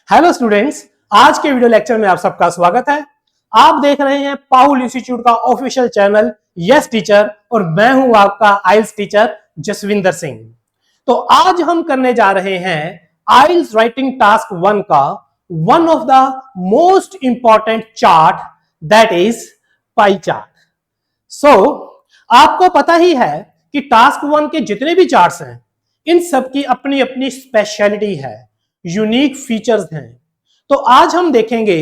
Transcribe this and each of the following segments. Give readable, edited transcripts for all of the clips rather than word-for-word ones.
Hello students, आज के video lecture में आप सबका स्वागत है। आप देख रहे हैं पाउल इंस्टीट्यूट का ऑफिशियल चैनल यस टीचर और मैं हूं आपका आइल्स टीचर जसविंदर सिंह। तो आज हम करने जा रहे हैं आइल्स राइटिंग टास्क 1 का one of the most important chart, that is pie chart. So आपको पता ही है कि टास्क 1 के जितने भी चार्ट्स हैं इन सब की अपनी अपनी स्पेशलिटी है, यूनिक फीचर्स हैं। तो आज हम देखेंगे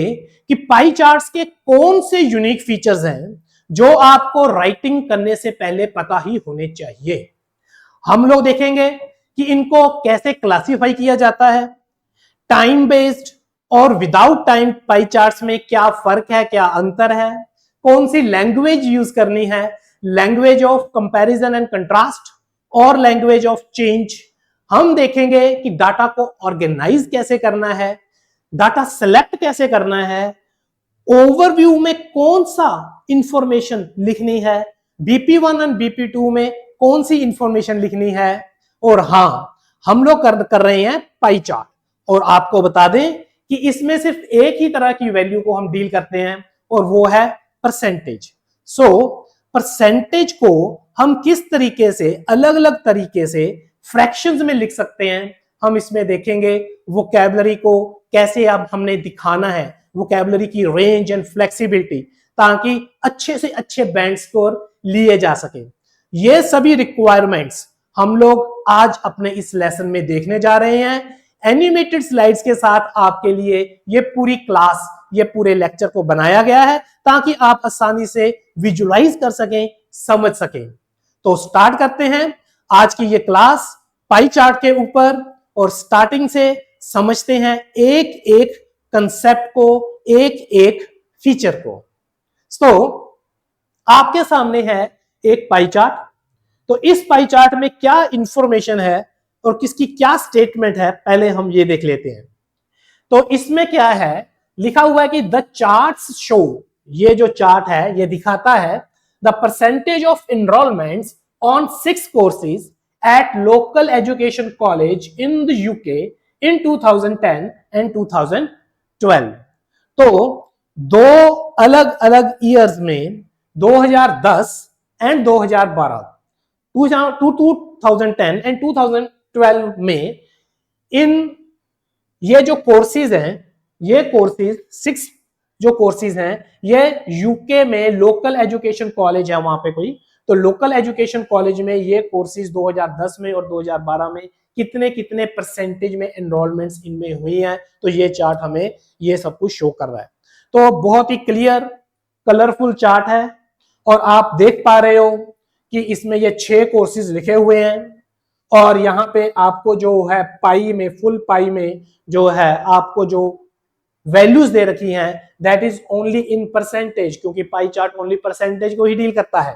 कि पाई चार्ट्स के कौन से यूनिक फीचर्स हैं जो आपको राइटिंग करने से पहले पता ही होने चाहिए। हम लोग देखेंगे कि इनको कैसे क्लासिफाई किया जाता है, टाइम बेस्ड और विदाउट टाइम पाई चार्ट्स में क्या फर्क है, क्या अंतर है, कौन सी लैंग्वेज यूज करनी है, language of comparison and contrast और लैंग्वेज ऑफ चेंज। हम देखेंगे कि डाटा को ऑर्गेनाइज कैसे करना है, डाटा सेलेक्ट कैसे करना है, ओवरव्यू में कौन सा इंफॉर्मेशन लिखनी है, BP1 और BP2 में कौन सी इंफॉर्मेशन लिखनी है। और हां, हम लोग कर रहे हैं पाई चार्ट। और आपको बता दें कि इसमें सिर्फ एक ही तरह की वैल्यू को हम डील करते हैं और वो है परसेंटेज। सो परसेंटेज को हम किस तरीके से अलग अलग तरीके से फ्रैक्शंस में लिख सकते हैं, हम इसमें देखेंगे। वोकैबुलरी को कैसे अब हमने दिखाना है, वोकैबुलरी की रेंज एंड फ्लेक्सिबिलिटी, ताकि अच्छे से अच्छे बैंड स्कोर लिए जा सके। ये सभी रिक्वायरमेंट्स हम लोग आज अपने इस लेसन में देखने जा रहे हैं। एनिमेटेड स्लाइड्स के साथ आपके लिए ये पूरी क्लास, ये पूरे लेक्चर को बनाया गया है ताकि आप आसानी से विजुलाइज कर सकें, समझ सकें। तो स्टार्ट करते हैं आज की ये क्लास पाई चार्ट के ऊपर और स्टार्टिंग से समझते हैं एक एक कंसेप्ट को, एक एक फीचर को। तो आपके सामने है एक पाई चार्ट। तो इस पाई चार्ट में क्या इंफॉर्मेशन है और किसकी क्या स्टेटमेंट है, पहले हम ये देख लेते हैं। तो इसमें क्या है, लिखा हुआ है कि द चार्ट्स शो, ये जो चार्ट है ये दिखाता है the percentage of enrolments on 6 courses at local education college in the UK in 2010 and 2012। तो दो अलग अलग ईयर्स में 2010 एंड 2012, 2010 एंड 2012 में इन ये जो कोर्सेज हैं, ये कोर्सेज 6 जो कोर्सेज हैं ये यूके में लोकल एजुकेशन कॉलेज है वहां पे कोई, तो लोकल एजुकेशन कॉलेज में ये कोर्सेज 2010 में और 2012 में कितने कितने परसेंटेज में एनरोलमेंट्स इनमें हुई हैं। तो ये चार्ट हमें ये सब कुछ शो कर रहा है। तो बहुत ही क्लियर कलरफुल चार्ट है और आप देख पा रहे हो कि इसमें ये 6 कोर्सेज लिखे हुए हैं और यहाँ पे आपको जो है पाई में, फुल पाई में जो है आपको जो वैल्यूज दे रखी हैं that is only in percentage, क्योंकि पाई चार्ट ओनली परसेंटेज को ही डील करता है।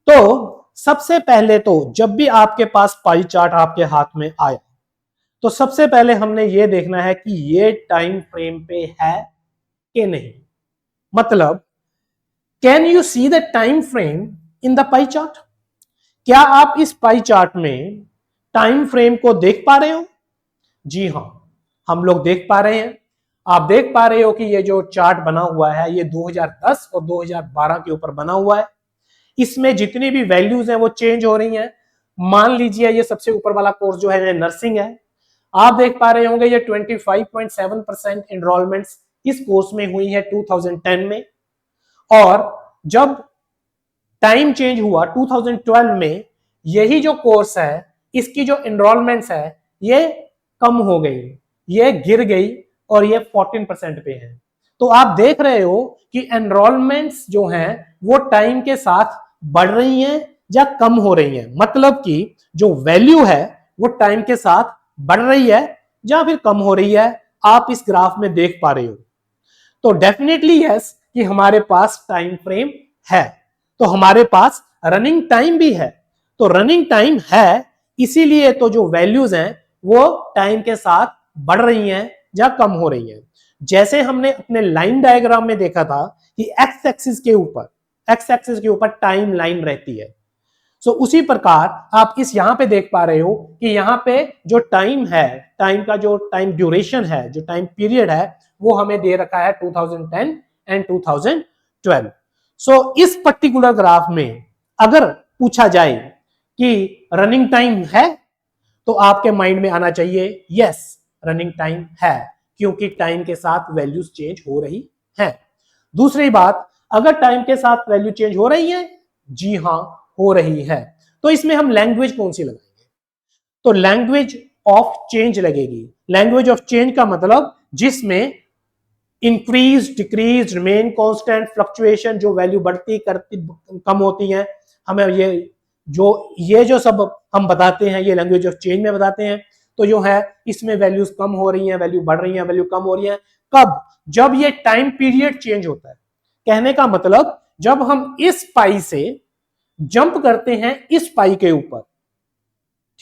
तो सबसे पहले तो जब भी आपके पास पाई चार्ट आपके हाथ में आया तो सबसे पहले हमने ये देखना है कि ये टाइम फ्रेम पे है कि नहीं। मतलब can you see the time frame in the pie chart? क्या आप इस पाई चार्ट में टाइम फ्रेम को देख पा रहे हो? जी हां, हम लोग देख पा रहे हैं। आप देख पा रहे हो कि ये जो चार्ट बना हुआ है ये 2010 और 2012 के ऊपर बना हुआ है। इसमें जितनी भी वैल्यूज हैं वो चेंज हो रही हैं। मान लीजिए ये सबसे ऊपर वाला कोर्स जो है नर्सिंग है, आप देख पा रहे होंगे ये 25.7% एनरोलमेंट्स इस कोर्स में हुई है 2010 में, और जब टाइम चेंज हुआ 2012 में यही जो कोर्स है इसकी जो एनरोलमेंट्स है ये कम हो गई, ये गिर गई और ये 14% पे है। तो आप देख रहे हो कि एनरोलमेंट्स जो हैं वो टाइम के साथ बढ़ रही हैं या कम हो रही हैं। मतलब कि जो वैल्यू है वो टाइम के साथ बढ़ रही है या फिर कम हो रही है, आप इस ग्राफ में देख पा रहे हो। तो डेफिनेटली यस कि हमारे पास टाइम फ्रेम है, तो हमारे पास रनिंग टाइम भी है। तो रनिंग टाइम है इसीलिए तो जो वैल्यूज हैं वो टाइम के साथ बढ़ रही हैं या कम हो रही हैं। जैसे हमने अपने लाइन डायग्राम में देखा था कि एक्स एक्सिस के ऊपर टाइम लाइन रहती है। सो उसी प्रकार आप इस यहां पे देख पा रहे हो कि यहां पे जो टाइम है, टाइम का जो टाइम ड्यूरेशन है, जो टाइम पीरियड है, वो हमें दे रखा है 2010 एंड 2012। सो इस पर्टिकुलर ग्राफ में अगर पूछा जाए कि रनिंग टाइम है, तो आपके माइंड में आना चाहिए यस, रनिंग टाइम है, क्योंकि टाइम के साथ वैल्यूज चेंज हो रही है। दूसरी बात, अगर टाइम के साथ वैल्यू चेंज हो रही है, जी हां हो रही है, तो इसमें हम लैंग्वेज कौन सी लगाएंगे? तो लैंग्वेज ऑफ चेंज लगेगी। लैंग्वेज ऑफ चेंज का मतलब जिसमें increase, decrease, remain constant, fluctuation, जो वैल्यू बढ़ती करती कम होती है, हमें ये जो सब हम बताते हैं, ये लैंग्वेज ऑफ चेंज में बताते हैं। तो जो है इसमें वैल्यूज कम हो रही हैं, वैल्यू बढ़ रही हैं, वैल्यू कम हो रही है, कब? जब ये टाइम पीरियड चेंज होता है। कहने का मतलब जब हम इस पाई से जंप करते हैं इस पाई के ऊपर,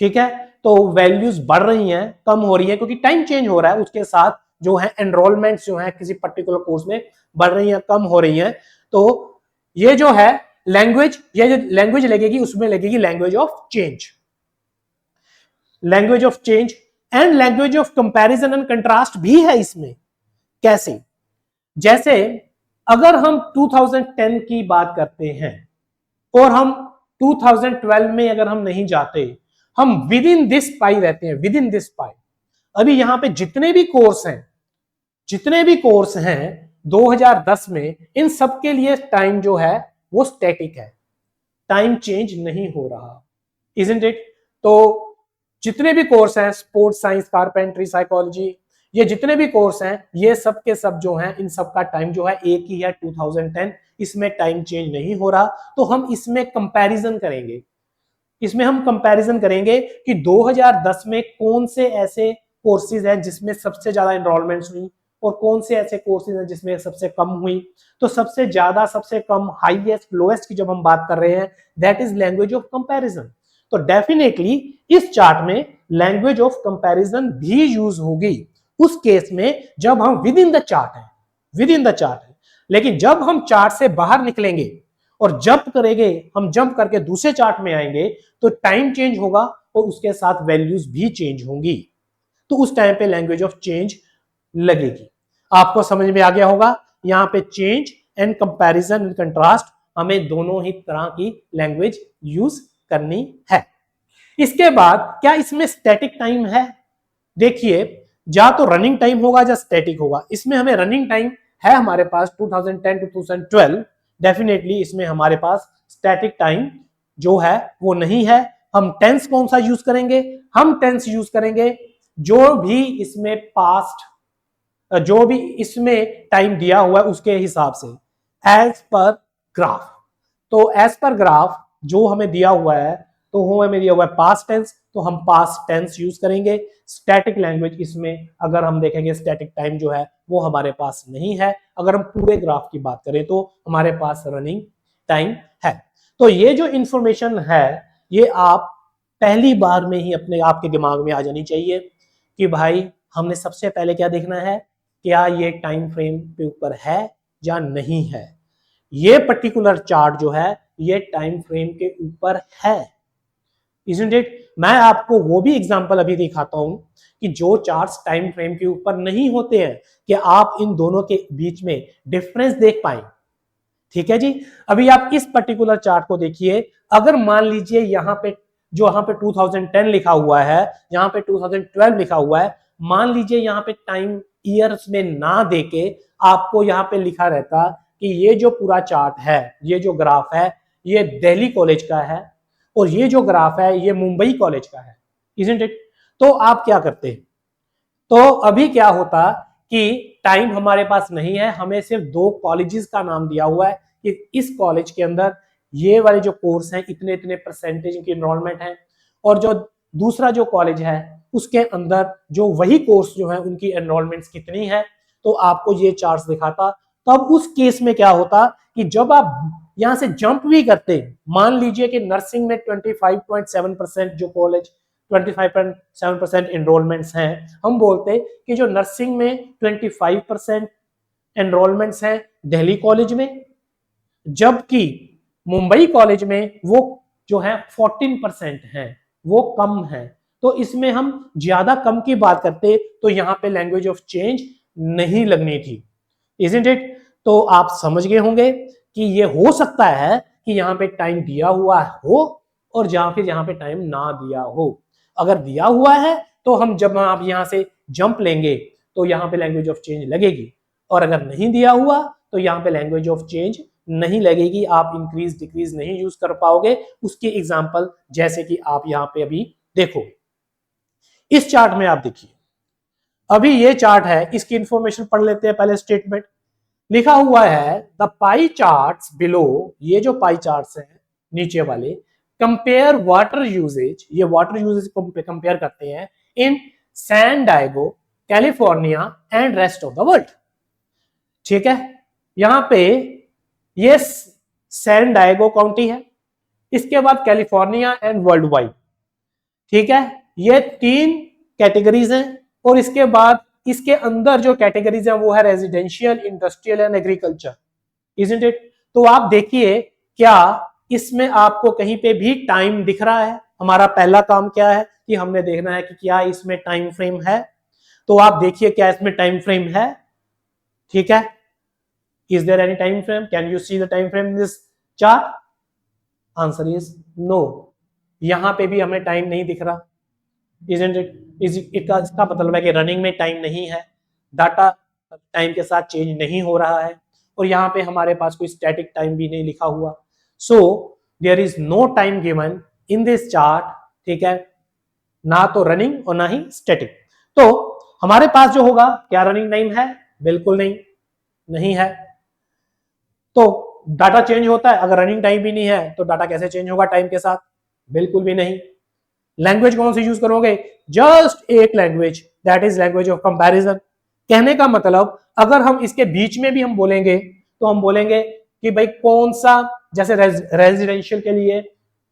ठीक है, तो वैल्यूज बढ़ रही हैं, कम हो रही है, क्योंकि टाइम चेंज हो रहा है, उसके साथ जो है एनरोलमेंट जो है किसी पर्टिकुलर कोर्स में बढ़ रही है, कम हो रही है। तो ये जो है लैंग्वेज, ये जो लैंग्वेज लगेगी उसमें लगेगी language of change. Language of change and language of comparison and contrast भी है इसमें। कैसे? जैसे अगर हम 2010 की बात करते हैं और हम 2012 में अगर हम नहीं जाते, हम विद इन दिस पाई रहते हैं, विद इन दिस पाई। अभी यहां पे जितने भी कोर्स हैं, जितने भी कोर्स हैं 2010 में, इन सब के लिए टाइम जो है वो स्टैटिक है, टाइम चेंज नहीं हो रहा, इजंट इट? तो जितने भी कोर्स हैं, स्पोर्ट्स साइंस, कारपेंट्री, साइकोलॉजी, ये जितने भी कोर्स हैं, ये सब के सब जो हैं, इन सब का टाइम जो है एक ही है, 2010। इसमें टाइम चेंज नहीं हो रहा। तो हम इसमें कंपैरिजन करेंगे, इसमें हम कंपैरिजन करेंगे कि 2010 में कौन से ऐसे कोर्सेज हैं जिसमें सबसे ज्यादा एनरोलमेंट्स हुई और कौन से ऐसे कोर्सेज हैं जिसमें सबसे कम हुई। तो सबसे ज्यादा, सबसे कम, हाईएस्ट, लोएस्ट की जब हम बात कर रहे हैं, that is language of comparison. तो डेफिनेटली इस चार्ट में लैंग्वेज ऑफ कंपैरिजन भी यूज होगी उस केस में जब हम विद इन द चार्ट है, विद इन द चार्ट है। लेकिन जब हम चार्ट से बाहर निकलेंगे और जंप करेंगे, हम जंप करके दूसरे चार्ट में आएंगे, तो टाइम चेंज होगा और उसके साथ वैल्यूज भी चेंज होंगी। तो उस टाइम पे लैंग्वेज ऑफ चेंज लगेगी। आपको समझ में आ गया होगा, यहां पे change and comparison and contrast, हमें दोनों ही तरह की लैंग्वेज यूज करनी है। इसके बाद क्या इसमें स्टैटिक टाइम है? देखिए, या तो रनिंग टाइम होगा या स्टैटिक होगा। इसमें हमें रनिंग टाइम है हमारे पास 2010 टू 2012, डेफिनेटली इसमें हमारे पास स्टैटिक टाइम जो है वो नहीं है। हम टेंस कौन सा यूज करेंगे? हम टेंस यूज करेंगे जो भी इसमें पास्ट, जो भी इसमें टाइम दिया हुआ है उसके हिसाब से, एज पर ग्राफ। तो एज पर ग्राफ जो हमें दिया हुआ है, तो वो हमें दिया हुआ है पास्ट टेंस, तो हम पास्ट टेंस यूज करेंगे। स्टैटिक लैंग्वेज इसमें अगर हम देखेंगे, स्टैटिक टाइम जो है वो हमारे पास नहीं है। अगर हम पूरे ग्राफ की बात करें तो हमारे पास रनिंग टाइम है। तो ये जो इंफॉर्मेशन है, ये आप पहली बार में ही अपने आपके दिमाग में आ जानी चाहिए कि भाई हमने सबसे पहले क्या देखना है, क्या ये टाइम फ्रेम के ऊपर है या नहीं है। ये पर्टिकुलर चार्ट जो है ये टाइम फ्रेम के ऊपर है, इजंट इट? मैं आपको वो भी एग्जांपल अभी दिखाता हूं कि जो चार्ट्स टाइम फ्रेम के ऊपर नहीं होते हैं, कि आप इन दोनों के बीच में डिफरेंस देख पाए। ठीक है जी। अभी आप इस पर्टिकुलर चार्ट को देखिए। अगर मान लीजिए यहाँ पे, जो यहाँ पे 2010 लिखा हुआ है, यहाँ पे 2012 लिखा हुआ है, मान लीजिए यहाँ पे टाइम ईयर्स में ना देके आपको यहाँ पे लिखा रहता कि ये जो पूरा चार्ट है, ये जो ग्राफ है, ये दिल्ली कॉलेज का है और ये जो ग्राफ है ये मुंबई कॉलेज का है, इजंट इट? तो आप क्या करते? तो अभी क्या होता कि टाइम हमारे पास नहीं है, हमें सिर्फ दो कॉलेजेस का नाम दिया हुआ है कि इस कॉलेज के अंदर ये वाले जो कोर्स हैं इतने इतने परसेंटेज की एनरोलमेंट है, और जो दूसरा जो कॉलेज है उसके अंदर जो वही कोर्स जो है उनकी एनरोलमेंट्स कितनी है। तो आपको ये चार्ट्स दिखाता। तब उस केस में क्या होता कि जब आप यहां से जंप भी करते, मान लीजिए कि नर्सिंग में 25.7% जो कॉलेज 25.7% एनरोलमेंट्स हैं, हम बोलते कि जो नर्सिंग में 25% एनरोलमेंट्स हैं दिल्ली कॉलेज में, जबकि मुंबई कॉलेज में वो जो है 14% है, वो कम है। तो इसमें हम ज्यादा कम की बात करते तो यहाँ पे लैंग्वेज ऑफ चेंज नहीं लगनी थी, इजंट इट। तो आप समझ गए होंगे कि ये हो सकता है कि यहाँ पे टाइम दिया हुआ हो और जहां पे टाइम ना दिया हो। अगर दिया हुआ है तो हम जब आप यहाँ से जंप लेंगे तो यहाँ पे लैंग्वेज ऑफ चेंज लगेगी, और अगर नहीं दिया हुआ तो यहाँ पे लैंग्वेज ऑफ चेंज नहीं लगेगी, आप इंक्रीज डिक्रीज नहीं यूज कर पाओगे। उसके एग्जाम्पल जैसे कि आप यहाँ पे अभी देखो, इस चार्ट में आप देखिए, अभी ये चार्ट है, इसकी इंफॉर्मेशन पढ़ लेते हैं पहले। स्टेटमेंट लिखा हुआ है द पाई चार्ट्स बिलो, ये जो पाई चार्ट्स हैं नीचे वाले, कंपेयर वाटर यूजेज, ये वाटर यूजेज कंपेयर करते हैं in San Diego, California and rest of the world. ठीक है, यहां पे ये सैन डायगो काउंटी है, इसके बाद कैलिफोर्निया एंड वर्ल्ड वाइड। ठीक है, ये 3 कैटेगरीज हैं, और इसके बाद इसके अंदर जो कैटेगरीज है वो है residential, industrial and agriculture, isn't it. तो आप देखिए क्या इसमें आपको कहीं पे भी टाइम दिख रहा है? हमारा पहला काम क्या है कि हमने देखना है कि क्या इसमें टाइम फ्रेम है। तो आप देखिए क्या इसमें टाइम फ्रेम है। ठीक है, is there any time frame? Can you see the time frame in this chart? Answer is no, यहां पे भी हमें टाइम नहीं दिख रहा, इजंट इट। इसका मतलब है कि रनिंग में टाइम नहीं है, डाटा टाइम के साथ चेंज नहीं हो रहा है, और यहाँ पे हमारे पास कोई स्टैटिक टाइम भी नहीं लिखा हुआ। So there is no time given in this chart. ठीक है, ना तो रनिंग और ना ही स्टैटिक। तो हमारे पास जो होगा, क्या रनिंग टाइम है? बिल्कुल नहीं, नहीं है। तो डाटा चेंज होता है, अगर रनिंग टाइम भी नहीं है तो डाटा कैसे चेंज होगा टाइम के साथ? बिल्कुल भी नहीं। लैंग्वेज कौन सी यूज करोगे? जस्ट एक language, that is language of comparison. कहने का मतलब अगर हम इसके बीच में भी हम बोलेंगे तो हम बोलेंगे कि भाई कौन सा, जैसे रेजिडेंशियल के लिए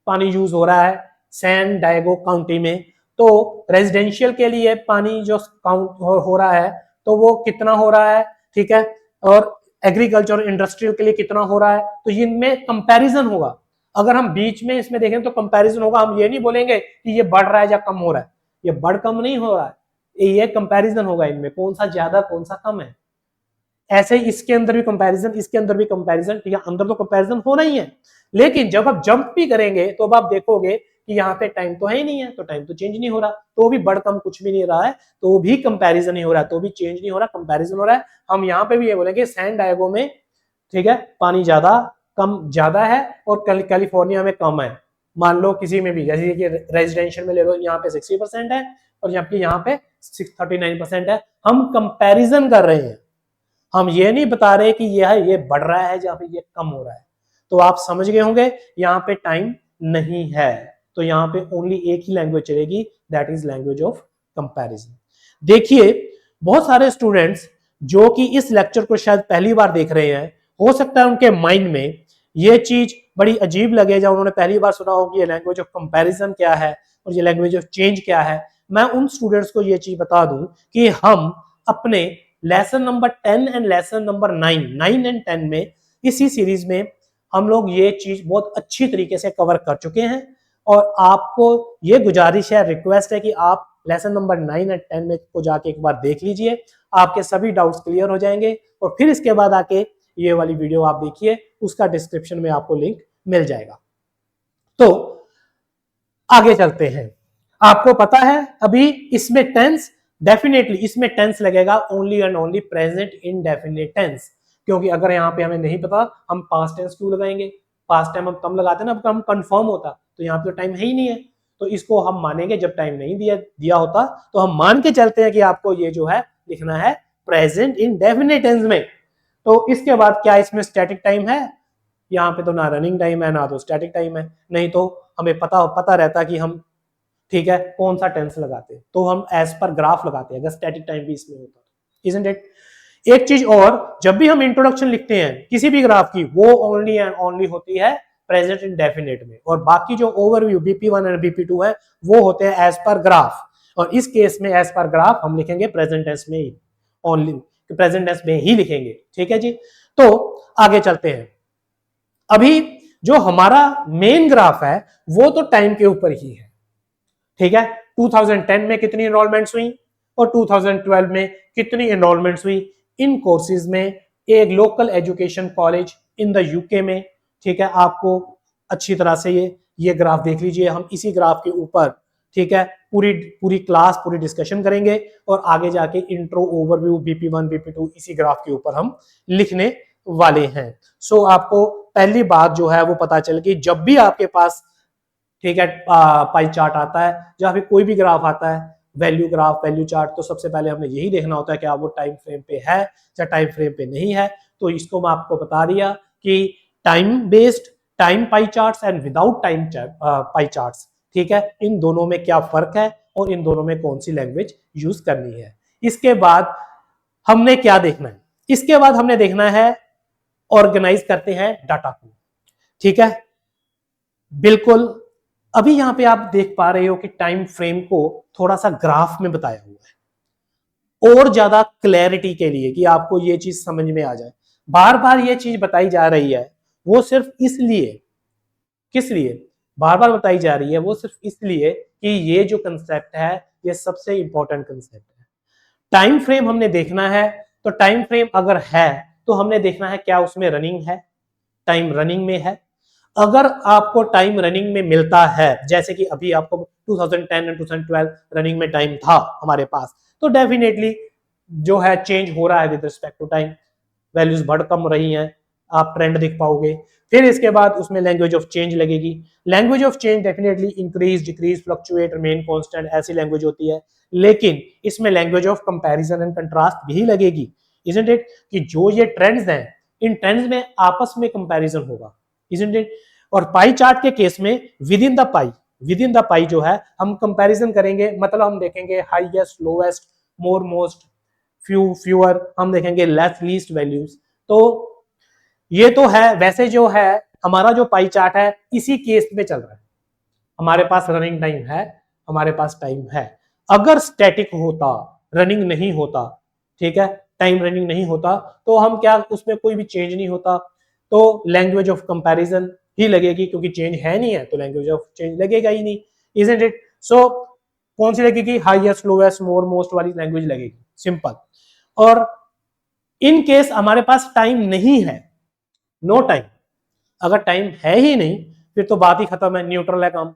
पानी यूज हो रहा है सैन डायगो काउंटी में, तो रेजिडेंशियल के लिए पानी जो काउंट हो रहा है तो वो कितना हो रहा है, ठीक है, और एग्रीकल्चर इंडस्ट्रियल के लिए कितना हो रहा है, तो इनमें कंपैरिजन होगा। अगर हम बीच में इसमें देखें तो कंपैरिजन होगा, हम ये नहीं बोलेंगे कि ये बढ़ रहा है या कम हो रहा है, ये बढ़ कम नहीं हो रहा है, ये कंपैरिजन होगा इनमें, कौन सा ज्यादा कौन सा कम है। ऐसे ही इसके अंदर भी कंपैरिजन, इसके अंदर भी कंपैरिजन, ठीक है, अंदर तो कंपैरिजन होना ही है, लेकिन जब आप जंप भी करेंगे तो अब आप देखोगे कि यहाँ पे टाइम तो है ही नहीं है, तो टाइम तो चेंज नहीं हो रहा, तो भी बढ़ कम कुछ भी नहीं रहा है, तो भी कंपैरिजन नहीं हो रहा है, तो भी चेंज नहीं हो रहा, कंपैरिजन हो रहा है। हम यहाँ पे भी ये बोलेंगे सैन डायगो में, ठीक है, पानी ज्यादा कम ज्यादा है और कैलिफोर्निया में कम है। मान लो किसी में भी, जैसे कि रेजिडेंशियल में ले लो, यहाँ पे 60% है और जबकि यहाँ पे 39% है। हम कंपैरिजन कर रहे हैं, हम ये नहीं बता रहे कि ये बढ़ रहा है या फिर ये कम हो रहा है। तो आप समझ गए होंगे यहाँ पे टाइम नहीं है, तो यहाँ पे ओनली एक ही लैंग्वेज चलेगी, that is language of comparison. देखिए बहुत सारे स्टूडेंट्स जो कि इस लेक्चर को शायद पहली बार देख रहे हैं, हो सकता है उनके माइंड में ये चीज बड़ी अजीब लगे, जब उन्होंने पहली बार सुना हो कि ये लैंग्वेज ऑफ कंपैरिजन क्या है और ये लैंग्वेज ऑफ चेंज क्या है। मैं उन स्टूडेंट्स को ये चीज बता दूं कि हम अपने lesson number 10 and lesson number 9 and 10 में, इसी सीरीज में हम लोग ये चीज बहुत अच्छी तरीके से कवर कर चुके हैं, और आपको ये गुजारिश है, रिक्वेस्ट है कि आप लेसन नंबर 9 एंड 10 में को जाके एक बार देख लीजिए, आपके सभी डाउट्स क्लियर हो जाएंगे, और फिर इसके बाद आके ये वाली वीडियो आप देखिए, उसका डिस्क्रिप्शन में आपको लिंक मिल जाएगा। तो आगे चलते हैं। आपको पता है अभी इसमें टेंस, डेफिनेटली इसमें टेंस लगेगा only and only present indefinite tense, क्योंकि अगर यहाँ पे हमें नहीं पता हम पास्ट टेंस क्यों लगाएंगे? पास्ट टाइम हम तब लगाते हैं ना हम कंफर्म होता, तो यहाँ पे तो टाइम है ही नहीं है, तो इसको हम मानेंगे जब टाइम नहीं दिया होता, तो हम मान के चलते हैं कि आपको ये जो है लिखना है प्रेजेंट इंडेफिनिट टेंस में। तो इसके बाद क्या इसमें स्टैटिक टाइम है? यहाँ पे तो ना रनिंग टाइम है ना तो स्टैटिक टाइम है, नहीं तो हमें पता रहता कि हम, ठीक है, कौन सा टेंस लगाते हैं, तो हम एज पर ग्राफ लगाते हैं अगर स्टैटिक टाइम भी इसमें होता, इजंट इट। एक चीज और, जब भी हम इंट्रोडक्शन लिखते हैं किसी भी ग्राफ की, वो ओनली एंड ओनली होती है प्रेजेंट इंडेफिनिट में, और बाकी जो ओवरव्यू BP1 और BP2 है वो होते हैं एज पर ग्राफ, और इस केस में एज पर ग्राफ हम लिखेंगे प्रेजेंट टेंस में ही, ओनली प्रेजेंट टेंस में ही लिखेंगे, ठीक है जी। तो आगे चलते हैं। अभी जो हमारा मेन ग्राफ है वो तो टाइम के ऊपर ही है, ठीक है। 2010 में कितनी एनरोलमेंट्स हुई और 2012 में कितनी एनरोलमेंट्स हुई इन कोर्सेज में, एक local education college in the UK में, ठीक है। आपको अच्छी तरह से ये ग्राफ देख लीजिए, हम इसी ग्राफ के ऊपर, ठीक है, पूरी पूरी क्लास पूरी डिस्कशन करेंगे और आगे जाके इंट्रो ओवरव्यू BP1 BP2 इसी ग्राफ के ऊपर हम लिखने वाले हैं। सो आपको पहली बात जो है वो पता चल गई, जब भी आपके पास, ठीक है, पाई चार्ट आता है, जहां पे कोई भी ग्राफ आता है, वैल्यू ग्राफ वैल्यू चार्ट, तो सबसे पहले हमने यही देखना होता है कि आप वो टाइम फ्रेम पे है या टाइम फ्रेम पे नहीं है। तो इसको मैं आपको बता दिया कि time based time pie charts and without time pie charts, ठीक है, इन दोनों में क्या फर्क है और इन दोनों में कौन सी लैंग्वेज यूज करनी है। इसके बाद हमने क्या देखना है, इसके बाद हमने देखना है ऑर्गेनाइज करते हैं डाटा को, ठीक है। बिल्कुल, अभी यहां पे आप देख पा रहे हो कि टाइम फ्रेम को थोड़ा सा ग्राफ में बताया हुआ है और ज्यादा क्लैरिटी के लिए कि आपको ये चीज समझ में आ जाए। बार बार ये चीज बताई जा रही है वो सिर्फ इसलिए, किस लिए बार बार बताई जा रही है, वो सिर्फ इसलिए कि ये जो कंसेप्ट है ये सबसे इंपॉर्टेंट कंसेप्ट है। टाइम फ्रेम हमने देखना है, तो टाइम फ्रेम अगर है तो हमने देखना है क्या उसमें रनिंग है, टाइम रनिंग में है। अगर आपको टाइम रनिंग में मिलता है, जैसे कि अभी आपको 2010 और 2012 रनिंग में टाइम था हमारे पास, तो डेफिनेटली जो है चेंज हो रहा है with respect to time, values बढ़ कम रही हैं, आप ट्रेंड देख पाओगे। फिर इसके बाद उसमें लैंग्वेज ऑफ चेंज लगेगी। Language of change definitely increase decrease fluctuate remain constant ऐसी लैंग्वेज होती है, लेकिन इसमें language of comparison and contrast भी लगेगी, इजंट इट, कि जो ये ट्रेंड्स हैं इन ट्रेंड्स में आपस में कंपैरिजन होगा, इजंट इट। और पाई चार्ट के केस में विद इन द पाई जो है हम कंपैरिजन करेंगे, मतलब हम देखेंगे highest lowest more most fewer, हम देखेंगे लेस लीस्ट वैल्यूज। तो ये तो है, वैसे जो है हमारा जो पाई चार्ट है इसी केस में चल रहा है, हमारे पास रनिंग टाइम है, हमारे पास टाइम है। अगर स्टैटिक होता, रनिंग नहीं होता, ठीक है, टाइम रनिंग नहीं होता, तो हम क्या, उसमें कोई भी चेंज नहीं होता, तो लैंग्वेज ऑफ कंपैरिजन ही लगेगी, क्योंकि चेंज है नहीं है तो लैंग्वेज ऑफ चेंज लगेगा ही नहीं, इजंट इट। सो कौन सी लगेगी, हाईएस्ट लोएस्ट मोर मोस्ट वाली लैंग्वेज लगेगी, सिंपल। और इन केस हमारे पास टाइम नहीं है, नो टाइम, अगर टाइम है ही नहीं फिर तो बात ही खत्म है, न्यूट्रल है काम,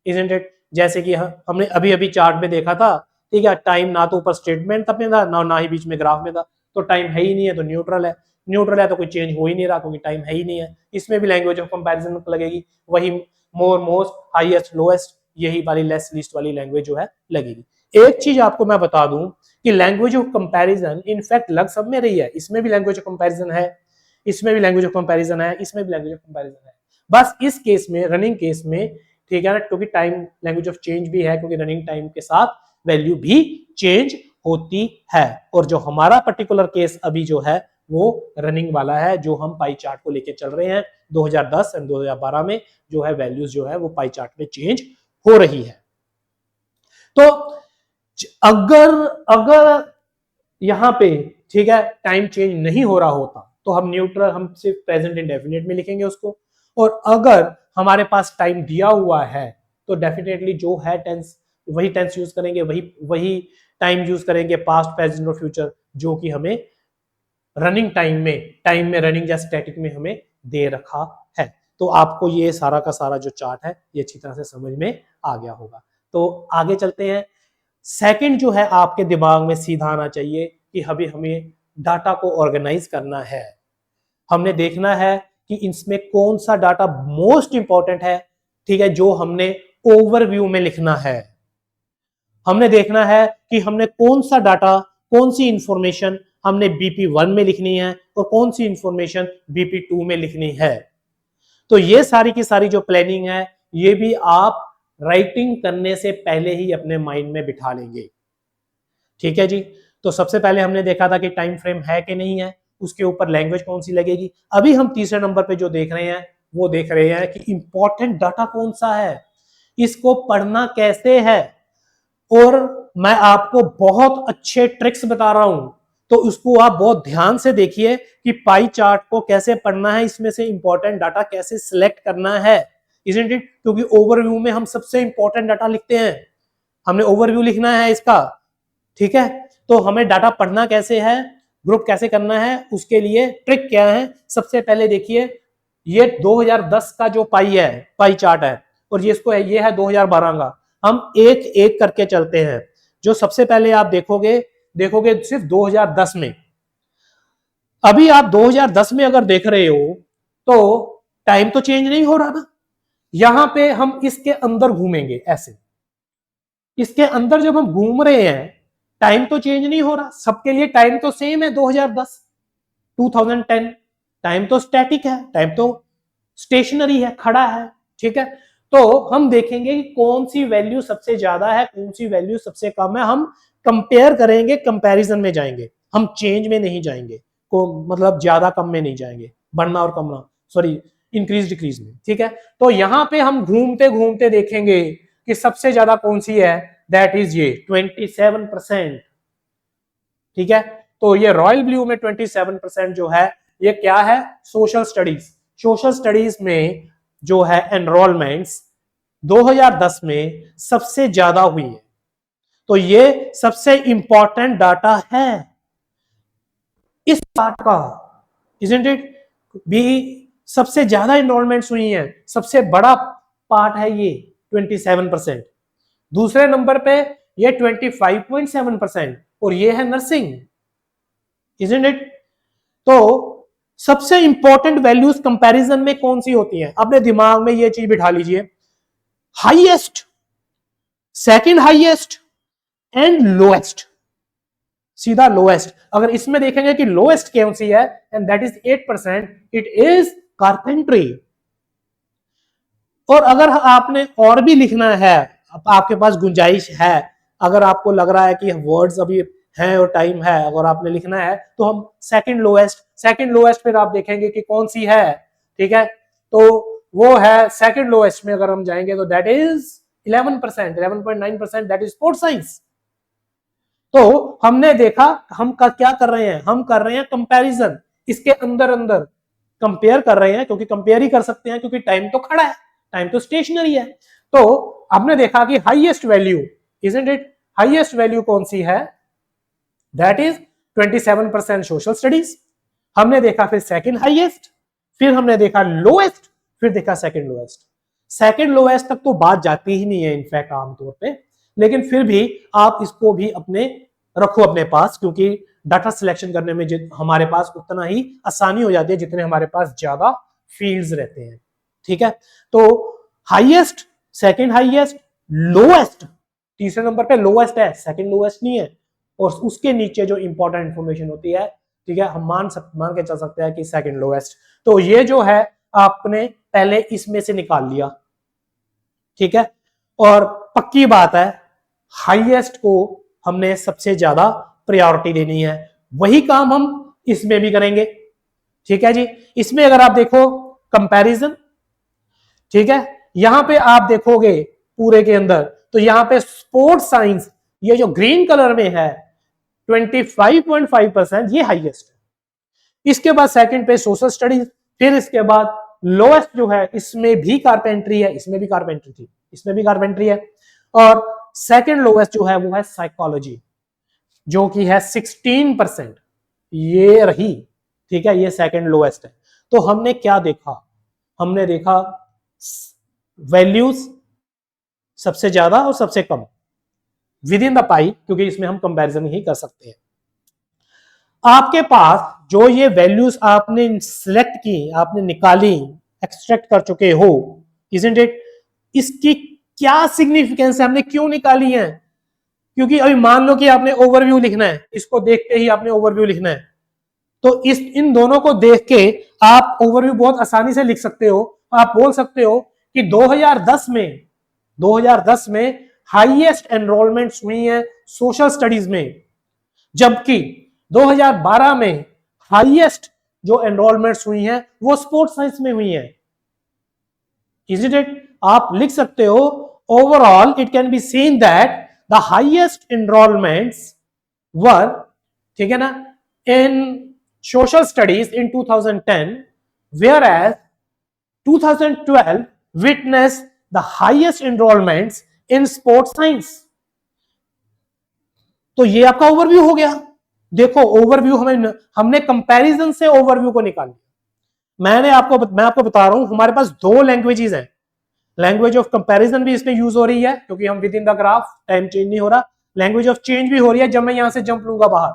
इजंट इट। जैसे कि हमने अभी अभी चार्ट में देखा था, ठीक है, टाइम ना तो ऊपर स्टेटमेंट में था ना ही बीच में ग्राफ में था, तो टाइम है ही नहीं है तो न्यूट्रल है, न्यूट्रल है तो कोई चेंज हो ही नहीं रहा क्योंकि टाइम है ही नहीं है। इसमें भी लैंग्वेज ऑफ कंपैरिजन लगेगी, वही मोर मोस्ट हाईएस्ट लोएस्ट, यही वाली लेस लीस्ट वाली लैंग्वेज जो है लगेगी। एक चीज आपको मैं बता दूं कि लैंग्वेज ऑफ कंपैरिजन इनफैक्ट लग सब में रही है, इसमें भी लैंग्वेज ऑफ कंपैरिजन है, इसमें भी लैंग्वेज ऑफ कंपैरिजन है, इसमें भी लैंग्वेज ऑफ कंपैरिजन है। बस इस केस में, रनिंग केस में, ठीक है ना, क्योंकि टाइम लैंग्वेज ऑफ चेंज भी है, क्योंकि रनिंग टाइम के साथ वैल्यू भी चेंज होती है। और जो हमारा पर्टिकुलर केस अभी जो है वो रनिंग वाला है, जो हम पाई चार्ट को लेके चल रहे हैं 2010 और 2012 में जो है वैल्यूज जो है वो पाई चार्ट में चेंज हो रही है। तो अगर यहां पे, ठीक है, टाइम चेंज नहीं हो रहा होता तो हम न्यूट्रल, हम सिर्फ प्रेजेंट इंडेफिनिट में लिखेंगे उसको। और अगर हमारे पास टाइम दिया हुआ है तो डेफिनेटली जो है टेंस, वही टेंस यूज करेंगे, वही टाइम यूज करेंगे, पास्ट प्रेजेंट और फ्यूचर, जो कि हमें रनिंग टाइम में रनिंग या स्टैटिक में हमें दे रखा है। तो आपको ये सारा का सारा जो चार्ट है ये अच्छी तरह से समझ में आ गया होगा। तो आगे चलते हैं। सेकंड जो है आपके दिमाग में सीधा आना चाहिए कि अभी हमें डाटा को ऑर्गेनाइज करना है, हमने देखना है कि इसमें कौन सा डाटा मोस्ट इंपॉर्टेंट है, ठीक है, जो हमने ओवरव्यू में लिखना है। हमने देखना है कि हमने कौन सा डाटा, कौन सी इंफॉर्मेशन हमने BP1 में लिखनी है और कौन सी इंफॉर्मेशन BP2 में लिखनी है। तो ये सारी की सारी जो प्लानिंग है ये भी आप राइटिंग करने से पहले ही अपने माइंड में बिठा लेंगे, ठीक है जी। तो सबसे पहले हमने देखा था कि टाइम फ्रेम है कि नहीं है, उसके ऊपर लैंग्वेज कौन सी लगेगी। अभी हम तीसरे नंबर पे जो देख रहे हैं वो देख रहे हैं कि इंपॉर्टेंट डाटा कौन सा है, इसको पढ़ना कैसे है। और मैं आपको बहुत अच्छे ट्रिक्स बता रहा हूं तो उसको आप बहुत ध्यान से देखिए कि पाई चार्ट को कैसे पढ़ना है, इसमें से इंपॉर्टेंट डाटा कैसे सिलेक्ट करना है, इजंट इट? क्योंकि ओवरव्यू में हम सबसे इंपॉर्टेंट डाटा लिखते हैं, हमने ओवरव्यू लिखना है इसका, ठीक है? तो हमें डाटा पढ़ना कैसे है, ग्रुप कैसे करना है, उसके लिए ट्रिक क्या है? सबसे पहले देखिए, ये 2010 का जो पाई है, पाई चार्ट है, और ये इसको है, ये है 2012 का। हम एक एक करके चलते हैं। जो सबसे पहले आप देखोगे सिर्फ 2010 में। अभी आप 2010 में अगर देख रहे हो तो टाइम तो चेंज नहीं हो रहा ना। यहां पे हम इसके अंदर घूमेंगे ऐसे, इसके अंदर जब हम घूम रहे हैं टाइम तो चेंज नहीं हो रहा, सबके लिए टाइम तो सेम है 2010 2010। टाइम तो स्टैटिक है, टाइम तो स्टेशनरी है, खड़ा है, ठीक है? तो हम देखेंगे कि कौन सी वैल्यू सबसे ज्यादा है, कौन सी वैल्यू सबसे कम है। हम कंपेयर करेंगे, कंपैरिजन में जाएंगे, हम चेंज में नहीं जाएंगे, को मतलब ज्यादा कम में नहीं जाएंगे, बढ़ना और कमना, सॉरी इंक्रीज डिक्रीज में, ठीक है? तो यहां पे हम घूमते घूमते देखेंगे कि सबसे ज्यादा कौन सी है, दैट इज ये 27%, ठीक है? तो ये रॉयल ब्लू में 27% जो है, ये क्या है? Social studies. सोशल स्टडीज में जो है एनरोलमेंट्स 2010 में सबसे ज्यादा हुई है, तो ये सबसे इंपॉर्टेंट डाटा है इस पार्ट का, इजंट इट? भी सबसे ज्यादा एनरोलमेंट्स हुई हैं, सबसे बड़ा पार्ट है ये 27%। दूसरे नंबर पे ये 25.7% और ये है नर्सिंग, इजंट इट? तो सबसे इंपॉर्टेंट वैल्यूज कंपैरिजन में कौन सी होती हैं? अपने दिमाग में ये चीज बिठा लीजिए, highest, second highest and lowest, सीधा लोएस्ट। अगर इसमें देखेंगे कि लोएस्ट कौन सी है, and that is 8%, it is carpentry. और अगर आपने और भी लिखना है, आपके पास गुंजाइश है, अगर आपको लग रहा है कि वर्ड्स अभी हैं और टाइम है, अगर आपने लिखना है तो हम सेकंड लोएस्ट फिर आप देखेंगे कि कौन सी है, ठीक है? तो वो है सेकंड लोएस्ट में अगर हम जाएंगे तो that is 11%, 11.9%, that is sports science. तो हमने देखा हम क्या कर रहे हैं, हम कर रहे हैं कंपैरिजन, इसके अंदर अंदर कंपेयर कर रहे हैं, क्योंकि कंपेयर ही कर सकते हैं, क्योंकि टाइम तो खड़ा है, टाइम तो स्टेशनरी है। तो हमने देखा कि highest value, isn't it? Highest value कौन सी है, दैट इज 27% सोशल स्टडीज। हमने देखा फिर सेकंड हाईएस्ट, फिर हमने देखा लोएस्ट, फिर देखा सेकंड लोएस्ट। सेकंड लोएस्ट तक तो बात जाती ही नहीं है इनफैक्ट आमतौर पे, लेकिन फिर भी आप इसको भी अपने रखो अपने पास, क्योंकि डाटा सिलेक्शन करने में हमारे पास उतना ही आसानी हो जाती है जितने हमारे पास ज्यादा फील्ड्स रहते हैं, ठीक है? तो हाईएस्ट, सेकंड हाईएस्ट, लोएस्ट, तीसरे नंबर पे लोएस्ट है, सेकंड लोएस्ट नहीं है, और उसके नीचे जो इंपॉर्टेंट इंफॉर्मेशन होती है, ठीक है, हम मान के चल सकते हैं कि सेकंड लोएस्ट। तो ये जो है आपने पहले इसमें से निकाल लिया, ठीक है? और पक्की बात है हाईएस्ट को हमने सबसे ज्यादा प्रायोरिटी देनी है, वही काम हम इसमें भी करेंगे, ठीक है जी? इसमें अगर आप देखो कंपैरिजन, ठीक है, यहां पे आप देखोगे पूरे के अंदर, तो यहां पे स्पोर्ट्स साइंस, ये जो ग्रीन कलर में है 25.5%, ये हाईएस्ट है। इसके बाद सेकंड पे सोशल स्टडीज, फिर इसके बाद लोएस्ट जो है, इसमें भी कारपेंट्री है, इसमें भी कारपेंट्री थी, इसमें भी कारपेंट्री है, और सेकंड लोएस्ट जो है वो है साइकोलॉजी, जो कि है 16%, ये रही, ठीक है? ये सेकंड लोएस्ट है। तो हमने क्या देखा, हमने देखा वैल्यूज सबसे ज्यादा और सबसे कम विद इन द पाई, क्योंकि इसमें हम कंपैरिजन ही कर सकते हैं। आपके पास जो ये वैल्यूज आपने सिलेक्ट की, आपने निकाली, एक्सट्रैक्ट कर चुके हो, इजंट इट? इसकी क्या सिग्निफिकेंस है, हमने क्यों निकाली है? क्योंकि अभी मान लो कि आपने ओवरव्यू लिखना है, इसको देखते ही आपने ओवरव्यू लिखना है, तो इन दोनों को देख के आप ओवरव्यू बहुत आसानी से लिख सकते हो। आप बोल सकते हो कि 2010 में हाईएस्ट एनरोलमेंट्स हुई हैं सोशल स्टडीज में, जबकि 2012 में हाईएस्ट जो एनरोलमेंट्स हुई हैं वो स्पोर्ट्स साइंस में हुई हैं, इजंट इट? आप लिख सकते हो overall it can be seen that the highest enrolments were, ठीक है ना, in social studies in 2010, whereas 2012 witnessed the highest enrollments in sports science. तो ये आपका ओवरव्यू हो गया। देखो ओवरव्यू हमने कंपैरिजन से ओवरव्यू को निकाल लिया। मैं आपको बता रहा हूं, हमारे पास दो लैंग्वेजेस हैं। लैंग्वेज ऑफ कंपैरिजन भी इसमें यूज हो रही है क्योंकि हम with in the graph, time change नहीं हो रहा। लैंग्वेज ऑफ चेंज भी हो रही है, जब मैं यहां से जंप लूंगा बाहर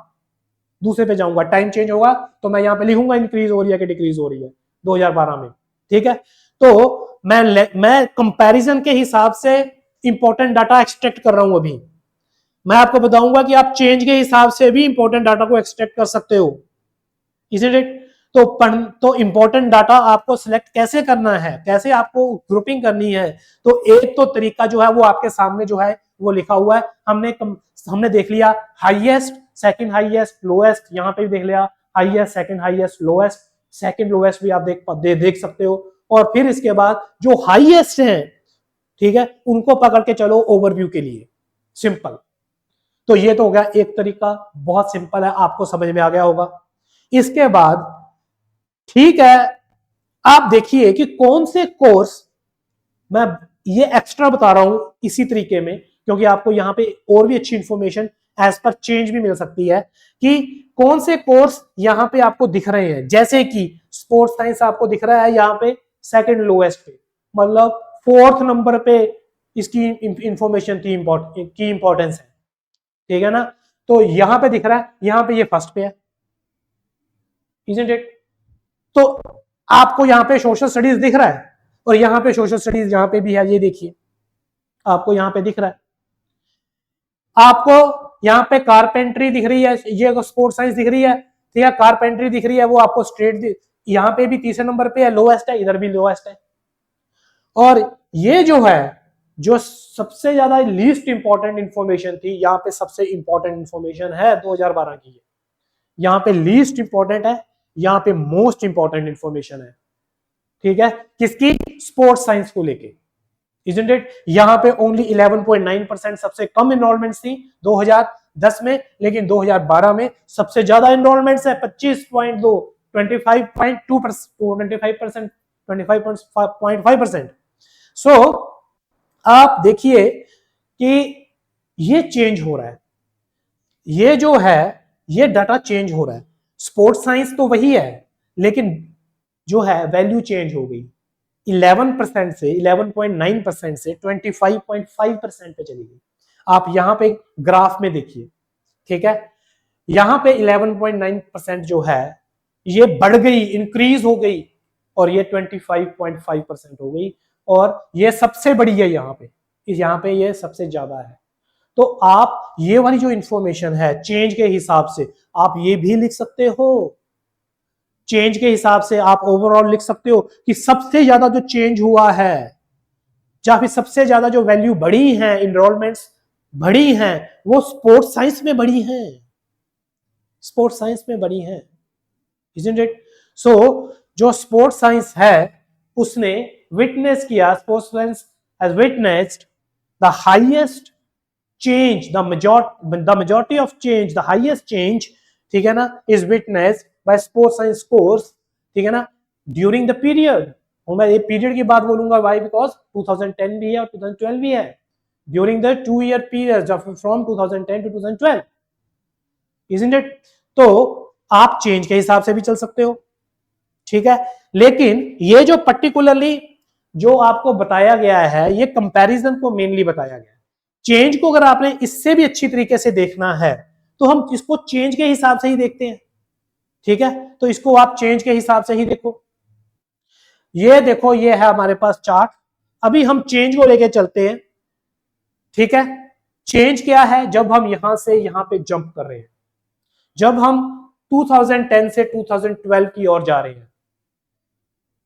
दूसरे पे जाऊंगा, टाइम चेंज होगा तो मैं यहां पे लिखूंगा इंक्रीज हो रही है कि डिक्रीज हो रही है 2012 में। ठीक है, तो मैं कंपैरिजन के हिसाब से इंपॉर्टेंट डाटा एक्सट्रैक्ट कर रहा हूं। अभी मैं आपको बताऊंगा कि आप चेंज के हिसाब से भी इंपॉर्टेंट डाटा को एक्सट्रैक्ट कर सकते हो, इसीलिए तो इंपॉर्टेंट डाटा आपको सिलेक्ट कैसे करना है, कैसे आपको ग्रुपिंग करनी है। तो एक तो तरीका जो है वो आपके सामने जो है वो लिखा हुआ है। हमने देख लिया हाईएस्ट, सेकंड हाईएस्ट, लोएस्ट, यहां पे भी देख लिया highest, second highest, lowest, second lowest भी आप देख सकते हो। और फिर इसके बाद जो हाईएस्ट है, ठीक है, उनको पकड़ के चलो ओवरव्यू के लिए, सिंपल। तो ये तो हो गया एक तरीका, बहुत सिंपल है, आपको समझ में आ गया होगा। इसके बाद ठीक है, आप देखिए कि कौन से कोर्स, मैं ये एक्स्ट्रा बता रहा हूं इसी तरीके में क्योंकि आपको यहां पे और भी अच्छी इंफॉर्मेशन एज पर चेंज भी मिल सकती है कि कौन से कोर्स यहां पे आपको दिख रहे हैं। जैसे कि स्पोर्ट्स साइंस आपको दिख रहा है यहां पे सेकंड लोएस्ट पे, मतलब 4th नंबर पे इसकी इंफॉर्मेशन की इंपॉर्टेंस है, ठीक है ना। तो यहां पे दिख रहा है, यहां पे ये फर्स्ट पे है, isn't it? तो आपको यहां पे सोशल स्टडीज दिख रहा है और यहां पे सोशल स्टडीज यहां पे भी है, ये देखिए आपको यहां पे दिख रहा है। आपको यहां पे कारपेंट्री दिख रही है, ये स्पोर्ट्स साइंस दिख रही है, ठीक है, कारपेंट्री दिख रही है, वो आपको स्ट्रेट यहां पे भी तीसरे नंबर पे है, लोएस्ट है, इधर भी लोएस्ट है। और ये जो है, जो सबसे ज्यादा लीस्ट इंपॉर्टेंट इंफॉर्मेशन थी, यहां पे सबसे इंपॉर्टेंट इंफॉर्मेशन है 2012 की, यहां पे लीस्ट इंपॉर्टेंट है, यहां पे मोस्ट इंपॉर्टेंट इंफॉर्मेशन है, ठीक है, किसकी, स्पोर्ट्स साइंस को लेके, isn't it? यहां पे ओनली 11.9% सबसे कम एनरोलमेंट्स थी 2010 में, लेकिन 2012 में सबसे ज्यादा एनरोलमेंट्स है 25.2, 25.5%। सो आप देखिए कि ये चेंज हो रहा है, ये जो है ये डाटा चेंज हो रहा है। स्पोर्ट्स साइंस तो वही है, लेकिन जो है वैल्यू चेंज हो गई, 11% से 11.9% से 25.5% पे चली गई। आप यहां पे ग्राफ में देखिए, ठीक है, यहां पे 11.9% जो है ये बढ़ गई, इंक्रीज हो गई, और ये 25.5% हो गई, और ये सबसे बड़ी है यहां पे ये सबसे ज्यादा है। तो आप ये वाली जो इंफॉर्मेशन है चेंज के हिसाब से आप ये भी लिख सकते हो, चेंज के हिसाब से आप ओवरऑल लिख सकते हो कि सबसे ज्यादा जो चेंज हुआ है या फिर सबसे ज्यादा जो वैल्यू बढ़ी है, इनरोलमेंट्स बढ़ी हैं, वो स्पोर्ट्स साइंस में बढ़ी हैं, स्पोर्ट्स साइंस में बढ़ी हैं, isn't it? सो जो स्पोर्ट्स साइंस है उसने विटनेस किया, sports science has witnessed the highest change, the majority of change, the highest change, ठीक है ना, is witnessed by sports science course, ठीक है ना, during the period। और मैं ये पीरियड की बात बोलूंगा, why? Because 2010 भी है और 2012 भी है, during the 2-year period from 2010 to 2012, isn't it? तो आप चेंज के हिसाब से भी चल सकते हो, ठीक है, लेकिन ये जो पर्टिकुलरली जो आपको बताया गया है ये कंपैरिजन को मेनली बताया गया है। चेंज को अगर आपने इससे भी अच्छी तरीके से देखना है तो हम इसको चेंज के हिसाब से ही देखते हैं, ठीक है, तो इसको आप चेंज के हिसाब से ही देखो। ये देखो, ये है हमारे पास चार्ट, अभी हम चेंज को लेके चलते हैं, ठीक है। चेंज क्या है, जब हम यहां से यहां पे जंप कर रहे हैं, जब हम 2010 से 2012 की ओर जा रहे हैं,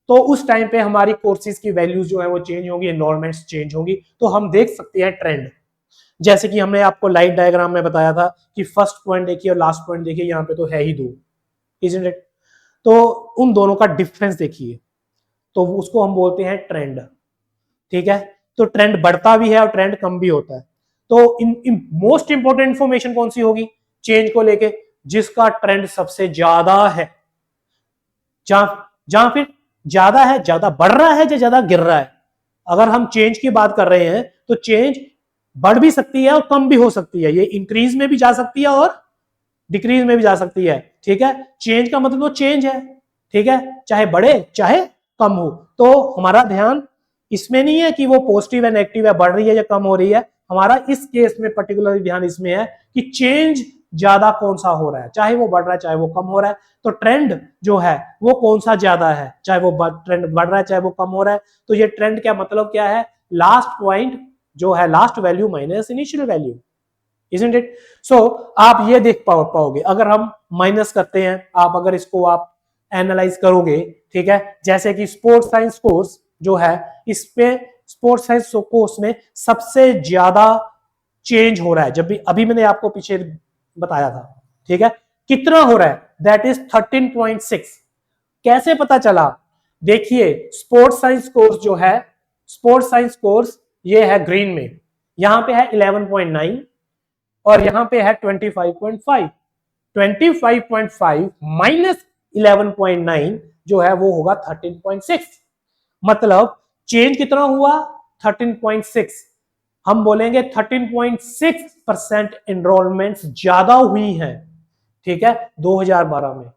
तो उस टाइम पे हमारी कोर्सेज की वैल्यूज जो है वो चेंज होंगी, एनरोलमेंट्स चेंज होंगी, तो हम देख सकते हैं ट्रेंड। जैसे कि हमने आपको लाइन डायग्राम में बताया था कि फर्स्ट पॉइंट देखिए और लास्ट पॉइंट देखिए, यहां पे तो है ही 2, isn't it? तो उन दोनों का डिफरेंस देखिए, तो उसको हम बोलते हैं ट्रेंड, ठीक है। तो ट्रेंड बढ़ता भी है और ट्रेंड कम भी होता है। तो मोस्ट इंपोर्टेंट इंफॉर्मेशन कौन सी होगी चेंज को लेके, जिसका ट्रेंड सबसे ज्यादा है, जहां फिर ज्यादा है, ज्यादा बढ़ रहा है या ज्यादा गिर रहा है। अगर हम चेंज की बात कर रहे हैं तो चेंज बढ़ भी सकती है और कम भी हो सकती है, ये इंक्रीज में भी जा सकती है और डिक्रीज में भी जा सकती है। ठीक है, चेंज का मतलब वो चेंज है, ठीक है, चाहे बढ़े चाहे कम हो। तो हमारा ध्यान इसमें नहीं है कि वो पॉजिटिव है, नेगेटिव है, बढ़ रही है या कम हो रही है। हमारा इस केस में पर्टिकुलर ध्यान इसमें है कि चेंज ज्यादा कौन सा हो रहा है, चाहे वो बढ़ रहा है चाहे वो कम हो रहा है। तो ट्रेंड जो है वो कौन सा ज्यादा है, चाहे वो ट्रेंड बढ़ रहा है चाहे वो कम हो रहा है। तो ये ट्रेंड क्या मतलब क्या है, लास्ट पॉइंट जो है, last value minus initial value, isn't it? So आप ये देख पाओगे अगर हम माइनस करते हैं, आप अगर इसको आप एनालाइज करोगे, ठीक है, जैसे कि स्पोर्ट्स साइंस कोर्स जो है, इसमें स्पोर्ट्स साइंस कोर्स में सबसे ज्यादा चेंज हो रहा है। जब भी अभी मैंने आपको पीछे बताया था, ठीक है, कितना हो रहा है, दैट इज 13.6। कैसे पता चला, देखिए स्पोर्ट्स साइंस कोर्स जो है, स्पोर्ट्स साइंस कोर्स ये है ग्रीन में, यहां पे है 11.9 और यहां पे है 25.5। 25.5 माइनस 11.9 जो है वो होगा 13.6। मतलब चेंज कितना हुआ, 13.6। हम बोलेंगे 13.6% एनरोलमेंट ज्यादा हुई है, ठीक है, 2012 में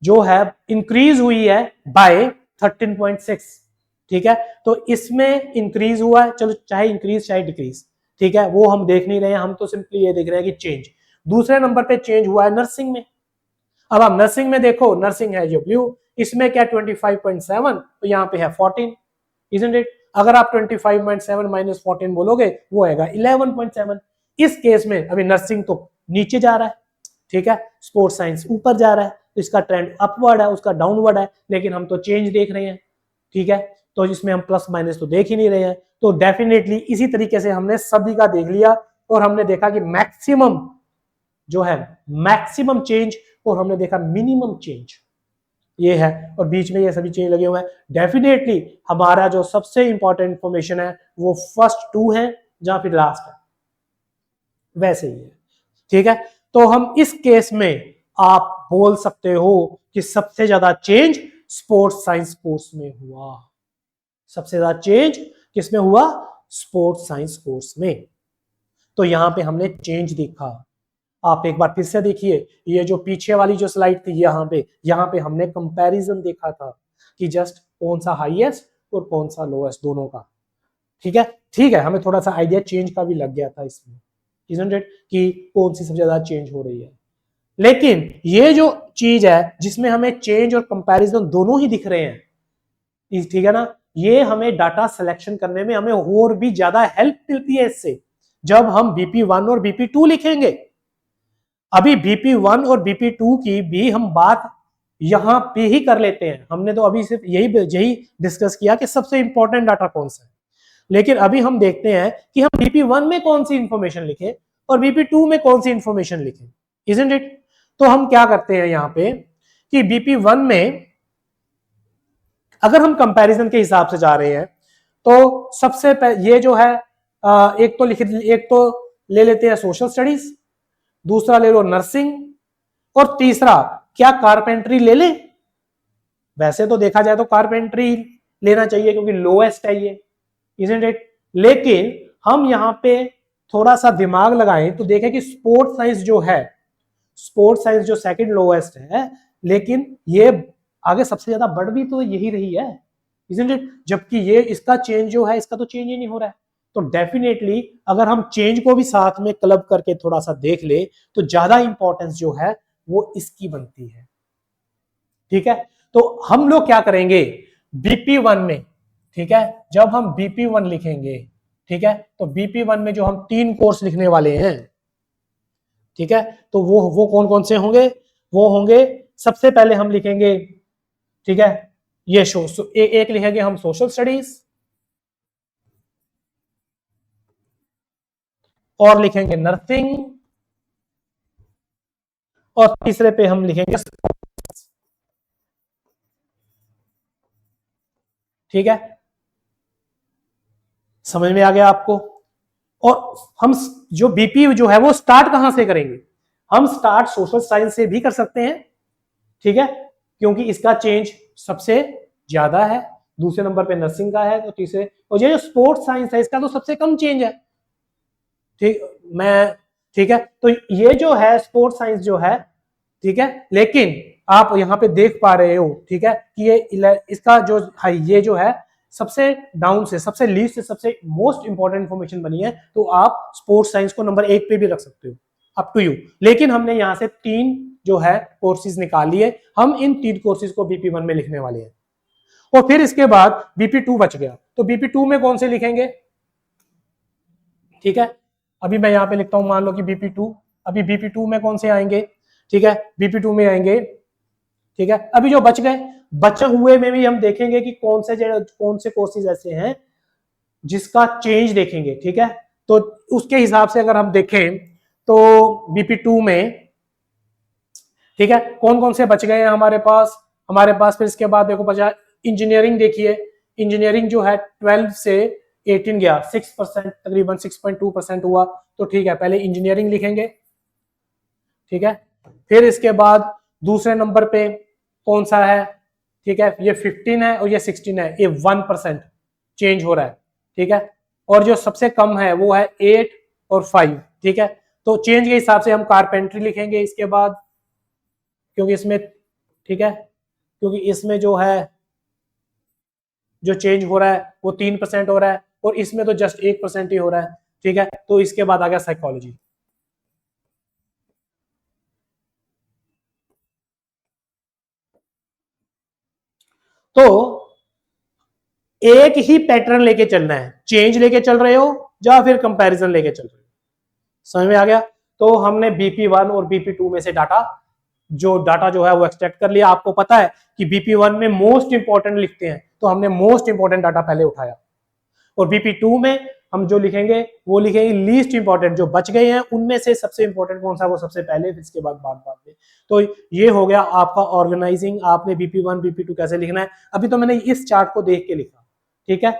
जो है इंक्रीज हुई है बाय 13.6। ठीक है, तो इसमें इंक्रीज हुआ है, चलो चाहे इंक्रीज चाहे डिक्रीज, ठीक है, वो हम देख नहीं रहे हैं, हम तो सिंपली ये देख रहे हैं कि चेंज। दूसरे नंबर पे चेंज हुआ है नर्सिंग में। अब आप नर्सिंग में देखो, नर्सिंग है जो ब्लू, इसमें क्या 25.7, तो यहाँ पे है 14, isn't it? अगर आप 25.7 माइनस 14 बोलोगे वो आएगा 11.7। इस केस में अभी नर्सिंग तो नीचे जा रहा है, ठीक है, स्पोर्ट्स साइंस ऊपर जा रहा है, तो इसका ट्रेंड अपवर्ड है, उसका डाउनवर्ड है, लेकिन हम तो चेंज देख रहे हैं, ठीक है, तो जिसमें हम प्लस माइनस तो देख ही नहीं रहे हैं। तो डेफिनेटली इसी तरीके से हमने सभी का देख लिया और हमने देखा कि मैक्सिमम जो है मैक्सिमम चेंज और हमने देखा मिनिमम चेंज ये है, और बीच में ये सभी चेंज लगे हुए हैं। डेफिनेटली हमारा जो सबसे इंपॉर्टेंट इंफॉर्मेशन है वो फर्स्ट टू है जहां फिर लास्ट है, वैसे ही है, ठीक है। तो हम इस केस में आप बोल सकते हो कि सबसे ज्यादा चेंज स्पोर्ट्स साइंस कोर्स में हुआ, सबसे ज्यादा चेंज किसमें हुआ, स्पोर्ट्स साइंस कोर्स में। तो यहां पे हमने चेंज देखा। आप एक बार फिर से देखिए, ये जो पीछे वाली जो स्लाइड थी, यहाँ पे हमने कंपैरिजन देखा था कि जस्ट कौन सा हाईएस्ट और कौन सा लोएस्ट दोनों का, ठीक है, ठीक है, हमें थोड़ा सा आइडिया चेंज का भी लग गया था इसमें, isn't it? कि कौन सी सबसे ज्यादा चेंज हो रही है। लेकिन ये जो चीज है जिसमें हमें चेंज और कंपैरिजन दोनों ही दिख रहे हैं, ठीक है ना, ये हमें डाटा सिलेक्शन करने में हमें और भी ज्यादा हेल्प मिलती है इससे, जब हम BP1 और BP2 लिखेंगे। अभी BP1 और BP2 की भी हम बात यहां पे ही कर लेते हैं, हमने तो अभी सिर्फ यही डिस्कस किया कि सबसे इंपॉर्टेंट डाटा कौन सा है। लेकिन अभी हम देखते हैं कि हम BP1 में कौन सी इंफॉर्मेशन लिखे और BP2 में कौन सी इंफॉर्मेशन लिखे, isn't it? तो हम क्या करते हैं यहां पे कि BP1 में अगर हम कंपैरिजन के हिसाब से जा रहे हैं तो सबसे ये जो है एक तो ले लेते हैं सोशल स्टडीज, दूसरा ले लो नर्सिंग, और तीसरा क्या कारपेंट्री ले ले। वैसे तो देखा जाए तो कारपेंट्री लेना चाहिए क्योंकि लोएस्ट है ये, isn't it? लेकिन हम यहां पे थोड़ा सा दिमाग लगाएं तो देखें कि स्पोर्ट्स साइंस जो है, स्पोर्ट्स साइंस जो सेकंड लोएस्ट है, लेकिन ये आगे सबसे ज्यादा बढ़ भी तो यही रही है, isn't it? जबकि ये इसका चेंज जो है, इसका तो चेंज ही नहीं हो रहा है। तो डेफिनेटली अगर हम चेंज को भी साथ में क्लब करके थोड़ा सा देख ले तो ज्यादा इंपॉर्टेंस जो है वो इसकी बनती है, ठीक है। तो हम लोग क्या करेंगे BP1 में, ठीक है, जब हम BP1 लिखेंगे, ठीक है, तो BP1 में जो हम 3 कोर्स लिखने वाले हैं, ठीक है, तो वो कौन कौन से होंगे, वो होंगे, सबसे पहले हम लिखेंगे, ठीक है, ये एक लिखेंगे हम सोशल स्टडीज, और लिखेंगे नर्सिंग, और तीसरे पे हम लिखेंगे, ठीक है, समझ में आ गया आपको। और हम जो BP जो है वो स्टार्ट कहां से करेंगे, हम स्टार्ट सोशल साइंस से भी कर सकते हैं, ठीक है, क्योंकि इसका चेंज सबसे ज्यादा है, दूसरे नंबर पे नर्सिंग का है, तो तीसरे, और ये जो स्पोर्ट्स साइंस है इसका तो सबसे कम चेंज है, ठीक है, तो ये जो है स्पोर्ट्स साइंस जो है, ठीक है, लेकिन आप यहाँ पे देख पा रहे हो, ठीक है, कि ये इसका जो है, ये जो है सबसे डाउन से सबसे लीस्ट से सबसे मोस्ट इंपॉर्टेंट इंफॉर्मेशन बनी है, तो आप स्पोर्ट्स साइंस को नंबर 1 पे भी रख सकते हो, अप टू यू। लेकिन हमने यहाँ से 3 जो है कोर्सेज निकाल लिए, हम इन 3 कोर्सेज को BP1 में लिखने वाले हैं, और फिर इसके बाद BP2 बच गया, तो BP2 में कौन से लिखेंगे, ठीक है, अभी मैं यहाँ पे लिखता हूं, मान लो कि BP2, अभी BP2 में कौन से आएंगे, ठीक है, BP2 में आएंगे, ठीक है, अभी जो बच गए, बचे हुए में भी हम देखेंगे कि कौन से कोर्सेज ऐसे हैं जिसका चेंज देखेंगे, ठीक है, तो उसके हिसाब से अगर हम देखें तो BP2 में, ठीक है, कौन कौन से बच गए हैं हमारे पास फिर इसके बाद देखो बचा इंजीनियरिंग, देखिए इंजीनियरिंग जो है 12 से 18 गया, 6% तकरीबन 6.2% हुआ, तो ठीक है, पहले इंजीनियरिंग लिखेंगे, ठीक है, फिर इसके बाद दूसरे नंबर पे कौन सा है, ठीक है, ये 15 है और ये 16 है, ये 1% चेंज हो रहा है, ठीक है, और जो सबसे कम है वो है 8 और 5, ठीक है, तो चेंज के हिसाब से हम कारपेंट्री लिखेंगे इसके बाद, क्योंकि इसमें, ठीक है, क्योंकि इसमें जो है जो चेंज हो रहा है वो 3% हो रहा है, और इसमें तो जस्ट 1% ही हो रहा है, ठीक है, तो इसके बाद आ गया साइकोलॉजी। तो एक ही पैटर्न लेके चलना है, चेंज लेके चल रहे हो या फिर कंपैरिजन लेके चल रहे हो, समझ में आ गया। तो हमने BP1 और BP2 में से डाटा जो है वो एक्सट्रैक्ट कर लिया, आपको पता है कि BP1 में मोस्ट इंपॉर्टेंट लिखते हैं, तो हमने मोस्ट इंपॉर्टेंट डाटा पहले उठाया, और BP2 में हम जो लिखेंगे वो लिखेंगे लीस्ट इंपॉर्टेंट, जो बच गए हैं उनमें से सबसे इंपॉर्टेंट कौन सा वो सबसे पहले, फिर इसके बाद बाद में। तो ये हो गया आपका ऑर्गेनाइजिंग, आपने BP1 BP2 कैसे लिखना है। अभी तो मैंने इस चार्ट को देख के लिखा, ठीक है,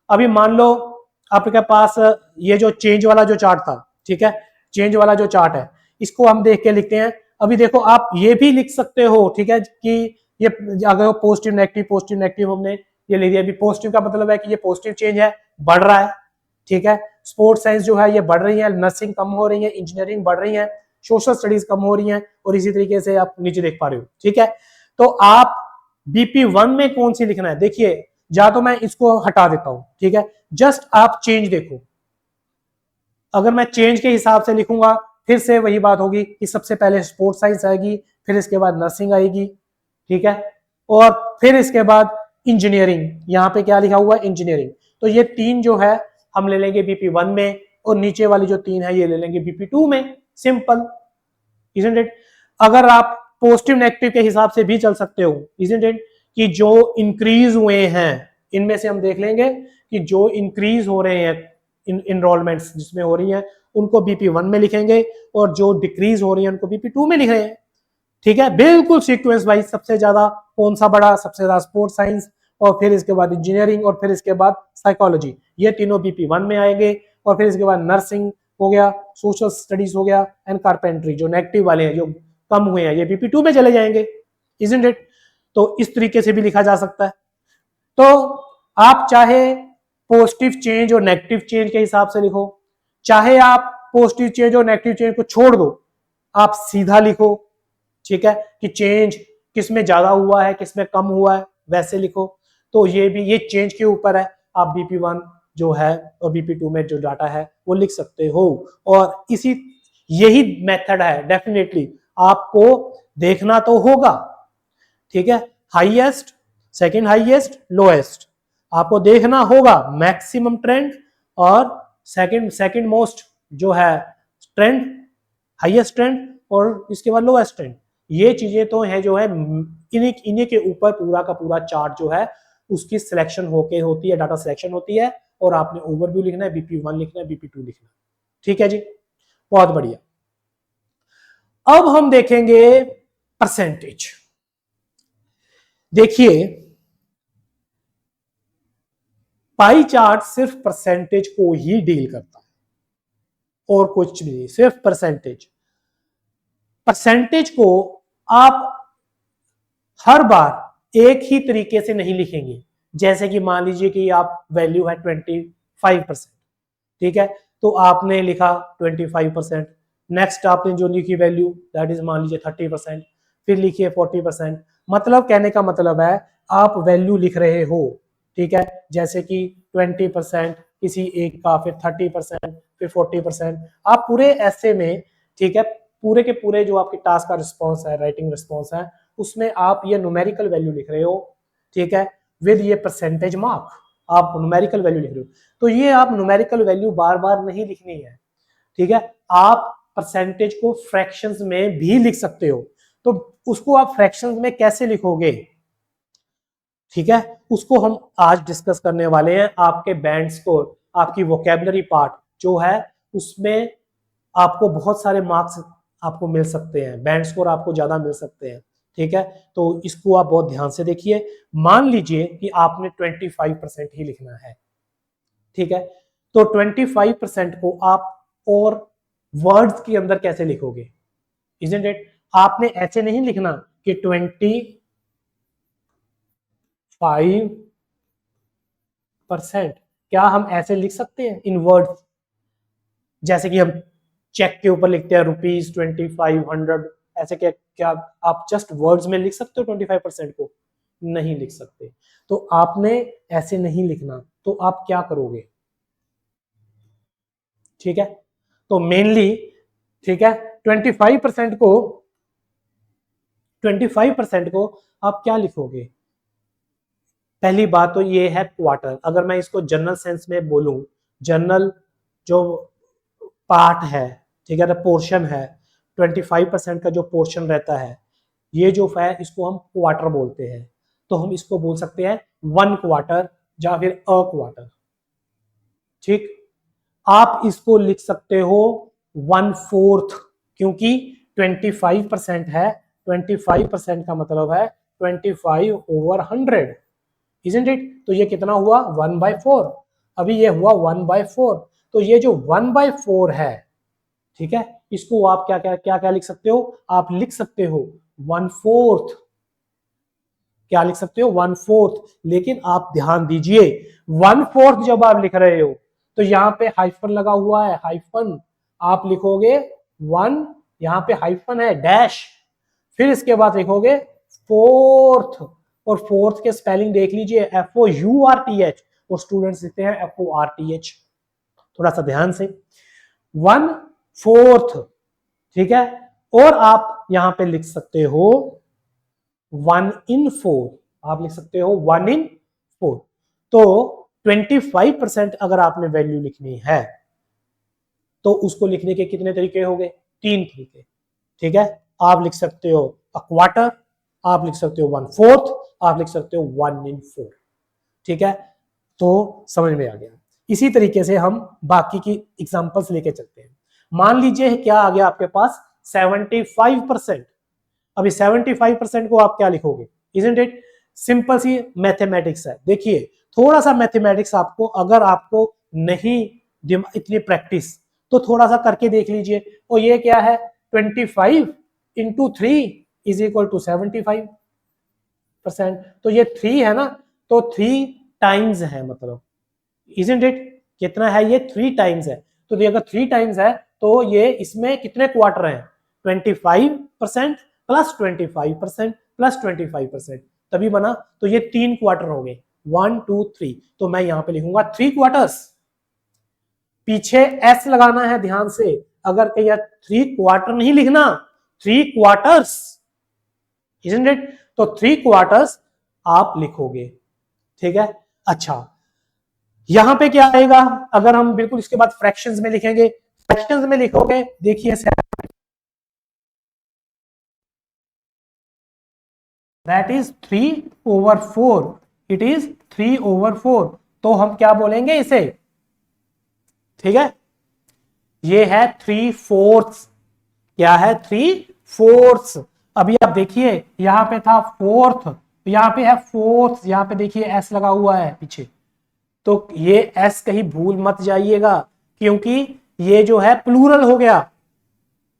अभी मान लो आपके पास ये जो चेंज वाला जो चार्ट था, ठीक है, चेंज वाला जो चार्ट है इसको हम देख के लिखते हैं। अभी देखो आप ये भी लिख सकते हो, ठीक है, कि ये अगर पॉजिटिव नेगेटिव हमने ये ले लिया, अभी पॉजिटिव का मतलब है कि ये पॉजिटिव चेंज है, बढ़ रहा है, ठीक है, स्पोर्ट्स साइंस जो है ये बढ़ रही है, नर्सिंग कम हो रही है, इंजीनियरिंग बढ़ रही है, सोशल स्टडीज कम हो रही है, और इसी तरीके से आप नीचे देख पा रहे हो, ठीक है। तो आप BP1 में कौन सी लिखना है, देखिए या तो मैं इसको हटा देता हूं, ठीक है, जस्ट आप चेंज देखो, अगर मैं चेंज के हिसाब से लिखूंगा फिर से वही बात होगी कि सबसे पहले स्पोर्ट्स साइंस आएगी, फिर इसके बाद नर्सिंग आएगी, ठीक है, और फिर इसके बाद इंजीनियरिंग, यहां पे क्या लिखा हुआ है इंजीनियरिंग, तो ये 3 जो है हम ले लेंगे BP1 में, और नीचे वाली जो 3 है ये ले लेंगे BP2 में, सिंपल, इजंट इट। अगर आप पॉजिटिव नेगेटिव के हिसाब से भी चल सकते हो, इजंट इट, कि जो इंक्रीज हुए हैं इनमें से हम देख लेंगे कि जो इंक्रीज हो रहे हैं इनरोलमेंट्स जिसमें हो रही हैं उनको BP1 में लिखेंगे, और जो डिक्रीज हो रही है उनको BP2 में लिख रहे हैं, ठीक है, बिल्कुल सीक्वेंस वाइज, सबसे ज्यादा कौन सा बड़ा, सबसे ज्यादा स्पोर्ट्स साइंस, और फिर इसके बाद इंजीनियरिंग, और फिर इसके बाद साइकोलॉजी, ये तीनों BP1 में आएंगे, और फिर इसके बाद नर्सिंग हो गया, सोशल स्टडीज हो गया, एंड कारपेंट्री जो नेगेटिव वाले हैं जो कम हुए हैं ये BP2 में चले जाएंगे, इजंट इट। तो इस तरीके से भी लिखा जा सकता है। तो आप चाहे पॉजिटिव चेंज और नेगेटिव चेंज के हिसाब से लिखो, चाहे आप पॉजिटिव चेंज और नेगेटिव चेंज को छोड़ दो, आप सीधा लिखो, ठीक है, कि चेंज किस में ज्यादा हुआ है किस में कम हुआ है, वैसे लिखो। तो ये भी ये चेंज के ऊपर है, आप BP1 जो है और BP2 में जो डाटा है वो लिख सकते हो, और इसी यही मेथड है, डेफिनेटली आपको देखना तो होगा, ठीक है, हाईएस्ट, सेकंड हाईएस्ट, लोएस्ट, आपको देखना होगा मैक्सिमम ट्रेंड और सेकंड मोस्ट जो है ट्रेंड, हाईएस्ट ट्रेंड, और इसके बाद लोएस्ट ट्रेंड, ये चीजें तो है जो है इन्हीं के ऊपर पूरा का पूरा चार्ट जो है उसकी सिलेक्शन होती है, डाटा सिलेक्शन होती है, और आपने ओवरव्यू लिखना है, BP1 लिखना है, BP2 लिखना है, ठीक है जी, बहुत बढ़िया। अब हम देखेंगे परसेंटेज। देखिए पाई चार्ट सिर्फ परसेंटेज को ही डील करता है और कुछ भी नहीं, सिर्फ परसेंटेज। परसेंटेज को आप हर बार एक ही तरीके से नहीं लिखेंगे। जैसे कि मान लीजिए कि आप वैल्यू है 25%, ठीक है, तो आपने लिखा 25%। नेक्स्ट आपने जो लिखी वैल्यू दैट इज मान लीजिए 30%, फिर लिखिए 40%। मतलब कहने का मतलब है आप वैल्यू लिख रहे हो, ठीक है, जैसे कि 20% किसी एक का, फिर 30%, फिर 40%। आप पूरे ऐसे में, ठीक है, पूरे के पूरे जो आपके टास्क का रिस्पॉन्स है, राइटिंग रिस्पॉन्स है, उसमें आप ये न्यूमेरिकल वैल्यू लिख रहे हो, ठीक है, विद ये परसेंटेज मार्क आप न्यूमेरिकल वैल्यू लिख रहे हो। तो ये आप न्यूमेरिकल वैल्यू बार बार नहीं लिखनी है, ठीक है। आप परसेंटेज को फ्रैक्शंस में भी लिख सकते हो। तो उसको आप फ्रैक्शंस में कैसे लिखोगे, ठीक है, उसको हम आज डिस्कस करने वाले हैं। आपके बैंड स्कोर, आपकी वोकेबलरी पार्ट जो है, उसमें आपको बहुत सारे मार्क्स आपको मिल सकते हैं, बैंड स्कोर आपको ज्यादा मिल सकते हैं, ठीक है। तो इसको आप बहुत ध्यान से देखिए। मान लीजिए कि आपने 25% ही लिखना है, ठीक है, तो 25% को आप और वर्ड्स के अंदर कैसे लिखोगे, इज़न्ट इट? आपने ऐसे नहीं लिखना कि 25%। क्या हम ऐसे लिख सकते हैं इन वर्ड्स, जैसे कि हम चेक के ऊपर लिखते हैं रुपीज 2500, ऐसे क्या आप जस्ट वर्ड्स में लिख सकते हो 25% को? नहीं लिख सकते। तो आपने ऐसे नहीं लिखना, तो आप क्या करोगे, ठीक है। तो मेनली, ठीक है, 25% को 25% को आप क्या लिखोगे? पहली बात तो ये है क्वार्टर। अगर मैं इसको जनरल सेंस में बोलूं, जनरल जो पार्ट है, ठीक है, पोर्शन है, 25% का जो पोर्शन रहता है, ये जो है इसको हम क्वार्टर बोलते हैं। तो हम इसको बोल सकते हैं 1 क्वार्टर या फिर अ क्वार्टर, ठीक। आप इसको लिख सकते हो 1/4, क्योंकि 25% है, 25% का मतलब है 25/100, इजंट इट? तो ये कितना हुआ? 1/4। अभी ये हुआ 1/4। तो ये जो 1/4 है, ठीक है, इसको आप क्या क्या क्या क्या लिख सकते हो? आप लिख सकते हो 1/4। क्या लिख सकते हो? 1/4। लेकिन आप ध्यान दीजिए, 1/4 जब आप लिख रहे हो तो यहां पे हाइफन लगा हुआ है, हाइफन। आप लिखोगे 1, यहां पे हाइफन है, डैश, फिर इसके बाद लिखोगे फोर्थ। और फोर्थ के स्पेलिंग देख लीजिए, FOURTH, और स्टूडेंट्स लिखते हैं FORTH। थोड़ा सा ध्यान से, 1/4, ठीक है। और आप यहां पे लिख सकते हो 1/4, आप लिख सकते हो 1/4। तो 25% अगर आपने वैल्यू लिखनी है तो उसको लिखने के कितने तरीके हो गए? 3 तरीके, ठीक है। आप लिख सकते हो अ क्वार्टर, आप लिख सकते हो 1/4, आप लिख सकते हो 1/4, ठीक है। तो समझ में आ गया। इसी तरीके से हम बाकी की एग्जांपल्स लेके चलते हैं। मान लीजिए क्या आ गया आपके पास 75%। अभी 75% को आप क्या लिखोगे? Isn't it? सिंपल सी मैथमेटिक्स है। देखिए, थोड़ा सा मैथमेटिक्स आपको, अगर आपको नहीं इतनी प्रैक्टिस, तो थोड़ा सा करके देख लीजिए। और ये क्या है? 25 इंटू 3 इज इक्वल टू 75%। तो ये 3 है ना, तो 3 टाइम्स है, मतलब इजंट इट? कितना है ये? 3 टाइम्स है। तो अगर 3 टाइम्स है तो ये इसमें कितने क्वार्टर हैं? 25% प्लस 25% प्लस 25%, तभी बना। तो ये 3 क्वार्टर हो गए, 1 2 3। तो मैं यहां पे लिखूंगा 3 क्वार्टर्स। पीछे एस लगाना है ध्यान से, अगर कहीं 3 क्वार्टर नहीं लिखना, 3 क्वार्टर्स, इजंट इट? तो 3 क्वार्टर्स आप लिखोगे, ठीक है। अच्छा, यहां पे क्या आएगा? अगर हम बिल्कुल इसके बाद फ्रैक्शंस में लिखेंगे, फ्रैक्शंस में लिखोगे, देखिए दैट इज 3/4, इट इज 3/4। तो हम क्या बोलेंगे इसे? ठीक है, ये है 3/4। क्या है? 3/4। अभी आप देखिए, यहां पे था फोर्थ, यहां पे है फोर्थ, यहां पे देखिए एस लगा हुआ है पीछे। तो ये एस कहीं भूल मत जाइएगा, क्योंकि ये जो है प्लूरल हो गया,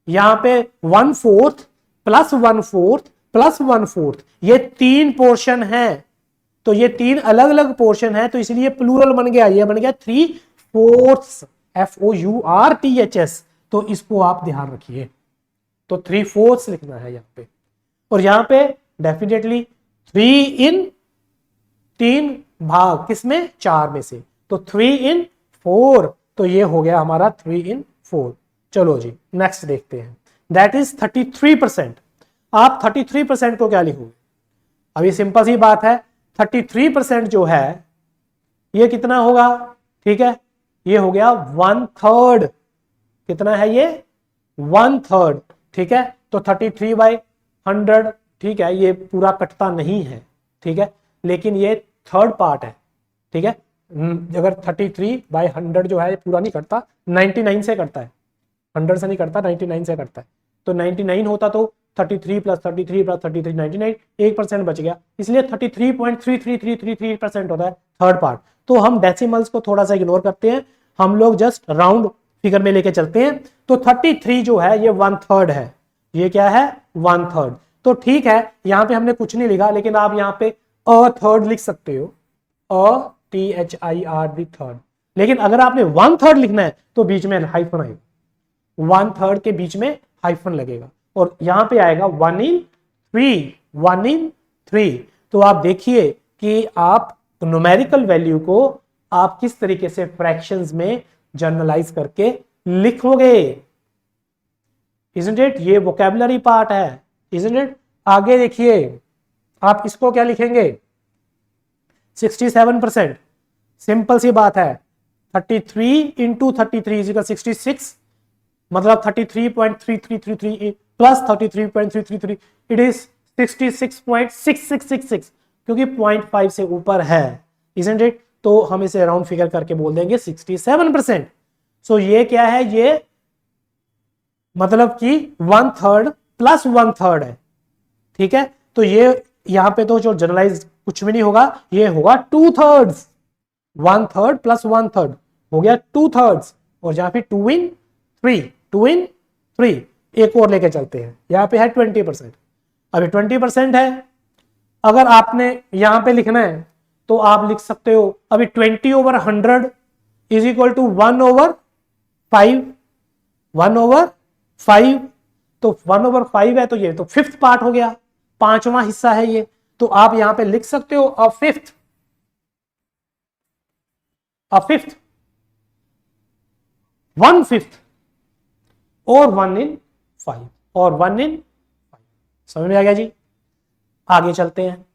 यहां पे 1/4 प्लस 1/4 प्लस 1/4, ये 3 पोर्शन है, तो ये 3 अलग अलग पोर्शन है, तो इसलिए प्लूरल बन गया, ये बन गया 3/4, FOURTHS। तो इसको आप ध्यान रखिए, तो 3/4 लिखना है यहां पे। और यहां पे डेफिनेटली 3 इन 3 भाग, किसमें? 4 में से, तो 3 इन 4, तो ये हो गया हमारा 3 इन 4। चलो जी नेक्स्ट देखते हैं, दैट इज 33%। आप 33% को क्या लिखोगे? अभी सिंपल सी बात है, 33% जो है ये कितना होगा? ठीक है, ये हो गया 1/3। कितना है ये? 1/3। ठीक है, तो 33/100, ठीक है, ये पूरा कटता नहीं है, ठीक है, लेकिन ये थर्ड पार्ट है, ठीक है। अगर 33/100 जो है ये पूरा नहीं कटता, 99 से कटता है, 100 से नहीं कटता, 99 से कटता है। तो 99 होता तो 33 प्लस 33 प्लस 33 99, 1% बच गया, इसलिए 33.33333% होता है थर्ड पार्ट। तो हम डेसिमल्स को थोड़ा सा इग्नोर करते हैं, हम लोग जस्ट राउंड फिगर में लेके चलते हैं। तो 33 जो है ये 1/3 है, ये क्या है? 1/3। तो ठीक है, यहां पे हमने कुछ नहीं लिखा, लेकिन आप यहां पे अ थर्ड लिख सकते हो, THIRD थर्ड। लेकिन अगर आपने 1/3 लिखना है तो बीच में हाइफन आएगा, 1/3 के बीच में हाइफन लगेगा, और यहां पे आएगा 1/3, 1/3। तो आप देखिए कि आप न्यूमेरिकल वैल्यू को आप किस तरीके से फ्रैक्शंस में जर्नलाइज करके लिखोगे। Isn't it? ये वोकैबुलरी पार्ट है, इजंट इट? आगे देखिए, आप इसको क्या लिखेंगे? 67%। सिंपल सी बात है, 33 इंटू 33 इज 66, मतलब 33.3333 प्लस 33.333, इट इज 66.6666, क्योंकि 0.5 से ऊपर है, इजंट इट? तो हम इसे राउंड फिगर करके बोल देंगे 67%। सो ये क्या है? ये मतलब कि 1/3 प्लस 1/3 है, ठीक है। तो ये यहां पे तो जो जनरलाइज कुछ भी नहीं होगा, ये होगा 2/3, 1/3 प्लस 1/3 हो गया 2/3, और जहां पे 2 इन 3, 2 इन 3, एक और लेके चलते हैं, यहां पे है 20%। अभी 20% है, अगर आपने यहां पे लिखना है तो आप लिख सकते हो, अभी 20/100 इज इक्वल टू 1/5, 1/5, तो 1/5 है, तो ये तो फिफ्थ पार्ट हो गया, 5वां हिस्सा है ये। तो आप यहां पे लिख सकते हो अ फिफ्थ, 1/5 और 1/5 और 1/5। समझ में आ गया जी? आगे चलते हैं,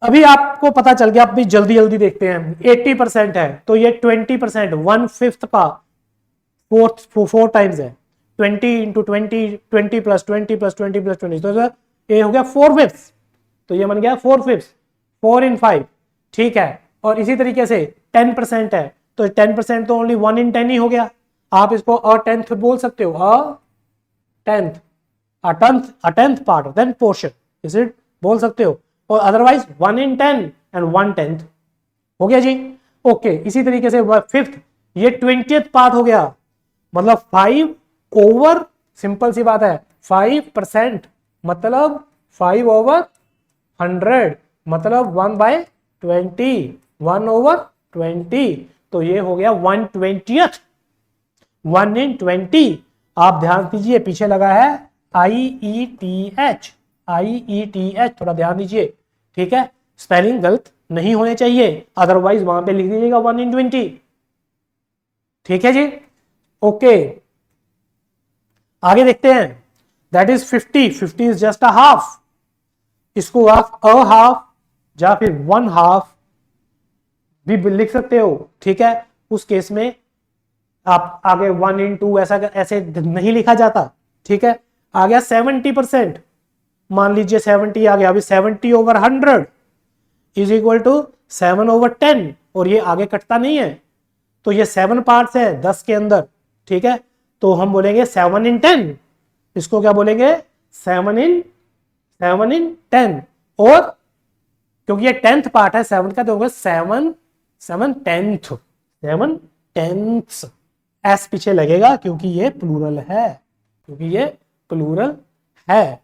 अभी आपको पता चल गया, आप भी जल्दी जल्दी देखते हैं। 80% है, तो ये 20%, 1/5 का 4 टाइम्स है, 20 इंटू 20, 20 प्लस 20 प्लस 20 प्लस 20, तो ये हो गया 4/5, तो ये बन गया 4/5, 4 इन 5, ठीक है। और इसी तरीके से 10% है, तो 10% तो ओनली 1 इन 10 ही हो गया, आप इसको अ 10th बोल सकते हो, अ 10th, a tenth part, then portion, is it? बोल सकते हो, और अदरवाइज 1 इन 10 एंड 1/10 हो गया जी। ओके, इसी तरीके से फिफ्थ, ये 20th पार्ट हो गया, मतलब 5 ओवर, सिंपल सी बात है, 5%, मतलब 5/100, मतलब 1/20, 1/20, तो ये हो गया 1/20th, 1 इन 20। आप ध्यान दीजिए, पीछे लगा है IETH, IETH, थोड़ा ध्यान दीजिए, ठीक है, स्पेलिंग गलत नहीं होने चाहिए, अदरवाइज वहां पे लिख दीजिएगा 1 इन 20, ठीक है जी। ओके, आगे देखते हैं, that is 50 is just a half, इसको आप अ हाफ या फिर 1/2 भी लिख सकते हो, ठीक है। उस केस में आप आगे 1 इन 2 ऐसे नहीं लिखा जाता, ठीक है। आ गया 70%, मान लीजिए 70 आ गया, अभी 70/100 इज इक्वल टू 7/10, और ये आगे कटता नहीं है, तो ये 7 पार्ट्स है 10 के अंदर, ठीक है। तो हम बोलेंगे 7 इन 10, इसको क्या बोलेंगे? 7 इन 10, और क्योंकि ये 10th पार्ट है 7 का, तो होगा 7 10th, एस पीछे लगेगा क्योंकि ये प्लूरल है, क्योंकि ये प्लूरल है।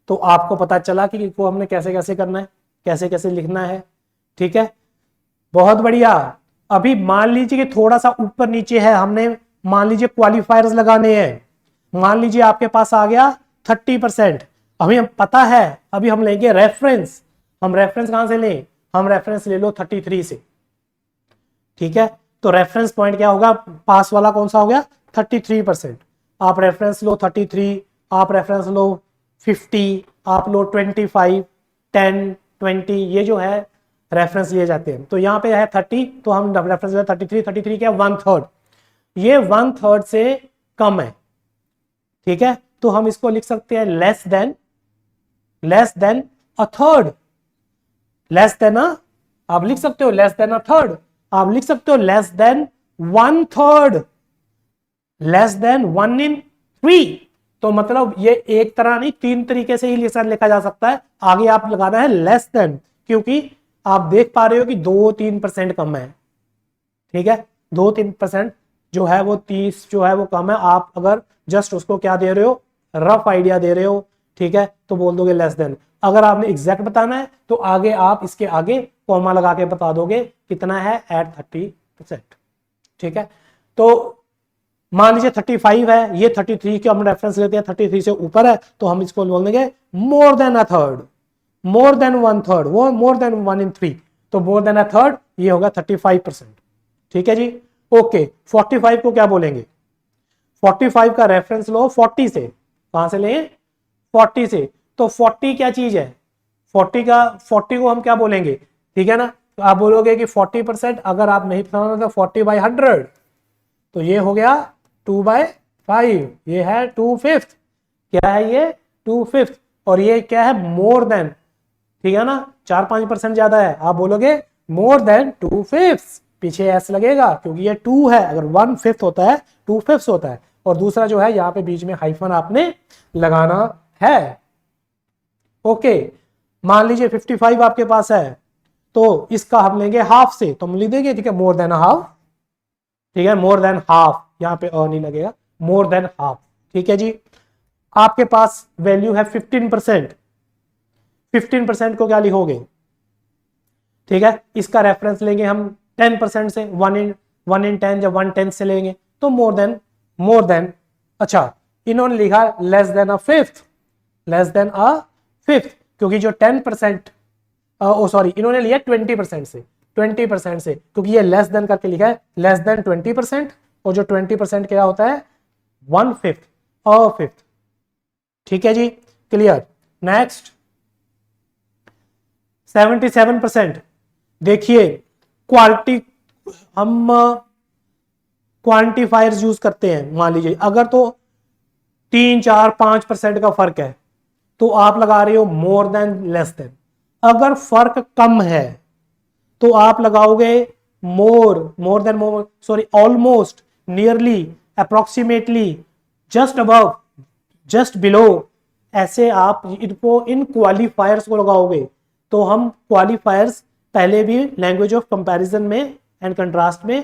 तो आपको पता चला कि इसको हमने कैसे कैसे करना है, कैसे कैसे लिखना है। ठीक है, बहुत बढ़िया। अभी मान लीजिए कि थोड़ा सा ऊपर नीचे है, हमने मान लीजिए क्वालिफायर्स लगाने हैं। मान लीजिए आपके पास आ गया 30%। अभी हम पता है, अभी हम लेंगे रेफरेंस। हम रेफरेंस कहां से लें? हम रेफरेंस ले लो 33 से। ठीक है, तो रेफरेंस पॉइंट क्या होगा? पास वाला कौन सा हो गया? 33%। आप रेफरेंस लो 33, आप रेफरेंस लो 50, आप लो 25, 10, 20, ये जो है रेफरेंस लिए जाते हैं। तो यहाँ पे है 30, तो हम रेफरेंस ले 33। 33 क्या? 1/3। ये 1/3 से कम है। ठीक है, तो हम इसको लिख सकते हैं less than a third. Less than आप लिख सकते हो लेस देन अ थर्ड, आप लिख सकते हो लेस देन 1/3, लेस देन 1/3। तो मतलब ये एक तरह नहीं, तीन तरीके से ही लिखा जा सकता है। आगे आप लगाना है लेस देन, क्योंकि आप देख पा रहे हो कि 2-3% कम है। ठीक है, 2-3% जो है वो 30 जो है वो कम है। आप अगर जस्ट उसको क्या दे रहे हो, रफ आइडिया दे रहे हो, ठीक है, तो बोल दोगे लेस देन। अगर आपने एग्जैक्ट बताना है तो आगे आप इसके आगे कॉमा लगा के बता दोगे कितना है, एट 30%। ठीक है, तो मान लीजिए 35 है, ये 33 के हम रेफरेंस लेते हैं, 33 से ऊपर है, तो हम इसको बोल देंगे more than a third, more than 1/3, वो मोर देन 1/3। तो मोर देन अ थर्ड ये होगा 35%। ठीक है जी, ओके। 45 को क्या बोलेंगे? 45 का रेफरेंस लो 40 से। कहां से लें? 40 से। तो 40 क्या चीज है? 40 को हम क्या बोलेंगे? ठीक है ना, तो आप बोलोगे कि 40%। अगर आप नहीं पता तो 40/100, तो ये हो गया 2/5। ये है 2/5। क्या है ये? 2/5। और ये क्या है? More than. ठीक है ना, 4-5% ज्यादा है, आप बोलोगे मोर देन 2/5। पीछे एस लगेगा क्योंकि ये 2 है। अगर 1/5 होता है 2/5 होता है। और दूसरा जो है यहाँ पे बीच में हाइफन आपने लगाना है। ओके, मान लीजिए 55 आपके पास है, तो इसका हम लेंगे हाफ से, तो हम लिख देंगे ठीक है, मोर देन हाफ। ठीक है, मोर देन हाफ, यहाँ पे और नहीं लगेगा, मोर देन हाफ। ठीक है जी, आपके पास वैल्यू है 15%। 15% को क्या लिखोगे? ठीक है, इसका रेफरेंस लेंगे हम 10% से, 1/10 या 1/10 से लेंगे, तो मोर देन। अच्छा, इन्होंने लिखा less than a fifth, less than a fifth, क्योंकि जो 10%, ओ सॉरी, इन्होंने लिया 20% से, 20% से, क्योंकि ये लेस देन करके लिखा है, लेस देन 20%। और जो 20% क्या होता है? 1/5, अ फिफ्थ। ठीक है जी, क्लियर। नेक्स्ट 77%। देखिए क्वालिटी, हम क्वांटिफायर्स यूज करते हैं। मान लीजिए अगर तो 3-4-5% का फर्क है, तो आप लगा रहे हो मोर देन लेस देन। अगर फर्क कम है तो आप लगाओगे more than, more sorry, almost, nearly, approximately, just above, just below. ऐसे आप इनको, इन क्वालिफायर्स को लगाओगे। तो हम क्वालिफायर्स पहले भी लैंग्वेज ऑफ कंपैरिजन में एंड कंट्रास्ट में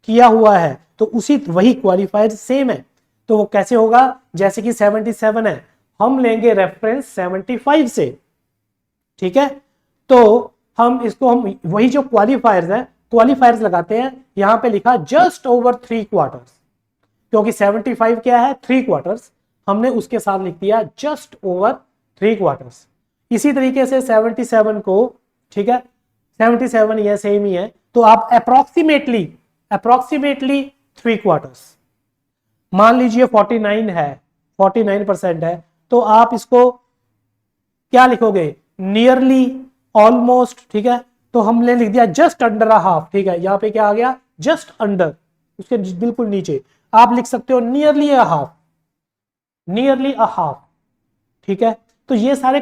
किया हुआ है, तो उसी वही क्वालिफायर सेम है। तो वो कैसे होगा? जैसे कि 77 है, हम लेंगे रेफरेंस 75 से। ठीक है, तो हम इसको, हम वही जो क्वालिफायर्स है, क्वालिफायर्स लगाते हैं। यहां पे लिखा जस्ट ओवर 3/4, क्योंकि 75 क्या है? 3/4। हमने उसके साथ लिख दिया जस्ट ओवर 3/4। इसी तरीके से 77 को, ठीक है, 77 ये सेम ही है, तो आप अप्रोक्सीमेटली 3/4। मान लीजिए 49 है, 49% है, तो आप इसको क्या लिखोगे? Nearly, almost. ठीक है, तो हमने लिख दिया जस्ट अंडर अ हाफ। ठीक है, यहां पे क्या आ गया? जस्ट अंडर, उसके बिल्कुल नीचे आप लिख सकते हो nearly a half, nearly a half. ठीक है, तो ये सारे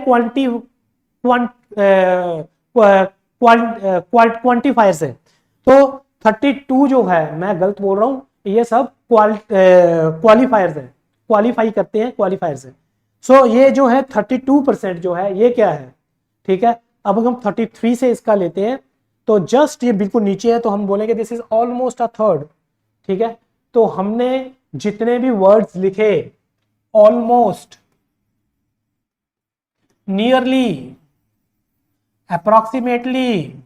क्वांटिफायर्स हैं। तो 32 जो है, मैं गलत बोल रहा हूं, ये सब क्वालिफायर्स हैं, क्वालिफाई करते हैं, क्वालिफायर्स हैं। सो ये जो है 32% जो है, ये क्या है? ठीक है, अब हम 33 से इसका लेते हैं, तो जस्ट ये बिल्कुल नीचे है, तो हम बोलेंगे this is almost a third. ठीक है, तो हमने जितने भी वर्ड्स लिखे almost, nearly, approximately,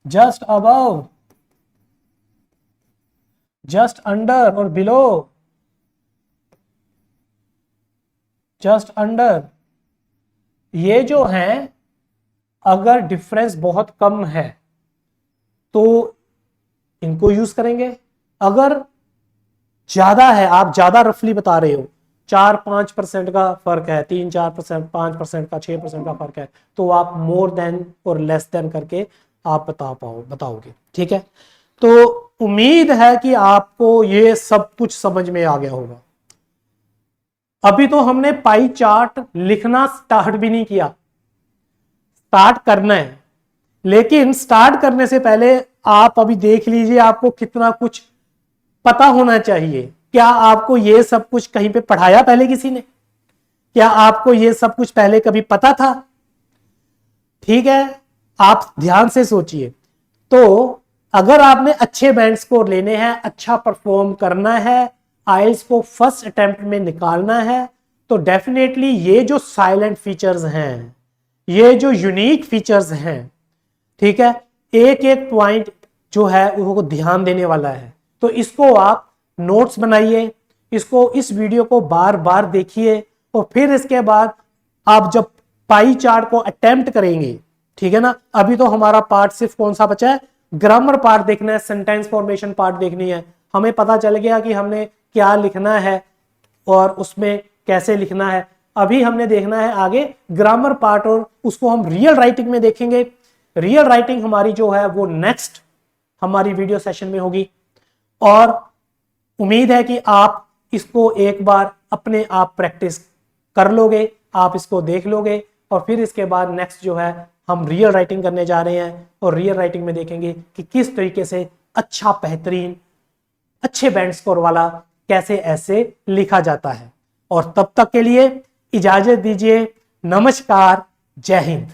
just above, just under और बिलो, जस्ट अंडर, ये जो है अगर डिफरेंस बहुत कम है तो इनको यूज करेंगे। अगर ज्यादा है, आप ज्यादा रफली बता रहे हो, 4-5% का फर्क है, 3-4%, 5% का, 6% का फर्क है, तो आप मोर देन और लेस देन करके आप बताओगे। ठीक है, तो उम्मीद है कि आपको ये सब कुछ समझ में आ गया होगा। अभी तो हमने पाई चार्ट लिखना स्टार्ट भी नहीं किया, स्टार्ट करना है, लेकिन स्टार्ट करने से पहले आप अभी देख लीजिए आपको कितना कुछ पता होना चाहिए। क्या आपको ये सब कुछ कहीं पे पढ़ाया पहले किसी ने? क्या आपको ये सब कुछ पहले कभी पता था? ठीक है, आप ध्यान से सोचिए। तो अगर आपने अच्छे बैंड स्कोर लेने हैं, अच्छा परफॉर्म करना है, आइल्स को फर्स्ट अटेम्प्ट में निकालना है, तो डेफिनेटली ये जो साइलेंट फीचर्स हैं, ये जो यूनिक फीचर्स हैं, ठीक है, एक एक पॉइंट जो है वो ध्यान देने वाला है। तो इसको आप नोट्स बनाइए, इसको, इस वीडियो को बार बार देखिए, और फिर इसके बाद आप जब पाई चार्ट को अटेम्प्ट करेंगे, ठीक है ना, अभी तो हमारा पार्ट सिर्फ कौन सा बचा है, ग्रामर पार्ट देखना है, सेंटेंस फॉर्मेशन पार्ट देखनी है। हमें पता चल गया कि हमने क्या लिखना है और उसमें कैसे लिखना है। अभी हमने देखना है आगे ग्रामर पार्ट, और उसको हम रियल राइटिंग में देखेंगे। रियल राइटिंग हमारी जो है वो नेक्स्ट हमारी वीडियो सेशन में होगी, और उम्मीद है कि आप इसको एक बार अपने आप प्रैक्टिस कर लोगे, आप इसको देख लोगे, और फिर इसके बाद नेक्स्ट जो है हम रियल राइटिंग करने जा रहे हैं, और रियल राइटिंग में देखेंगे कि किस तरीके से अच्छा, बेहतरीन, अच्छे बैंड स्कोर वाला कैसे ऐसे लिखा जाता है। और तब तक के लिए इजाजत दीजिए। नमस्कार, जय हिंद।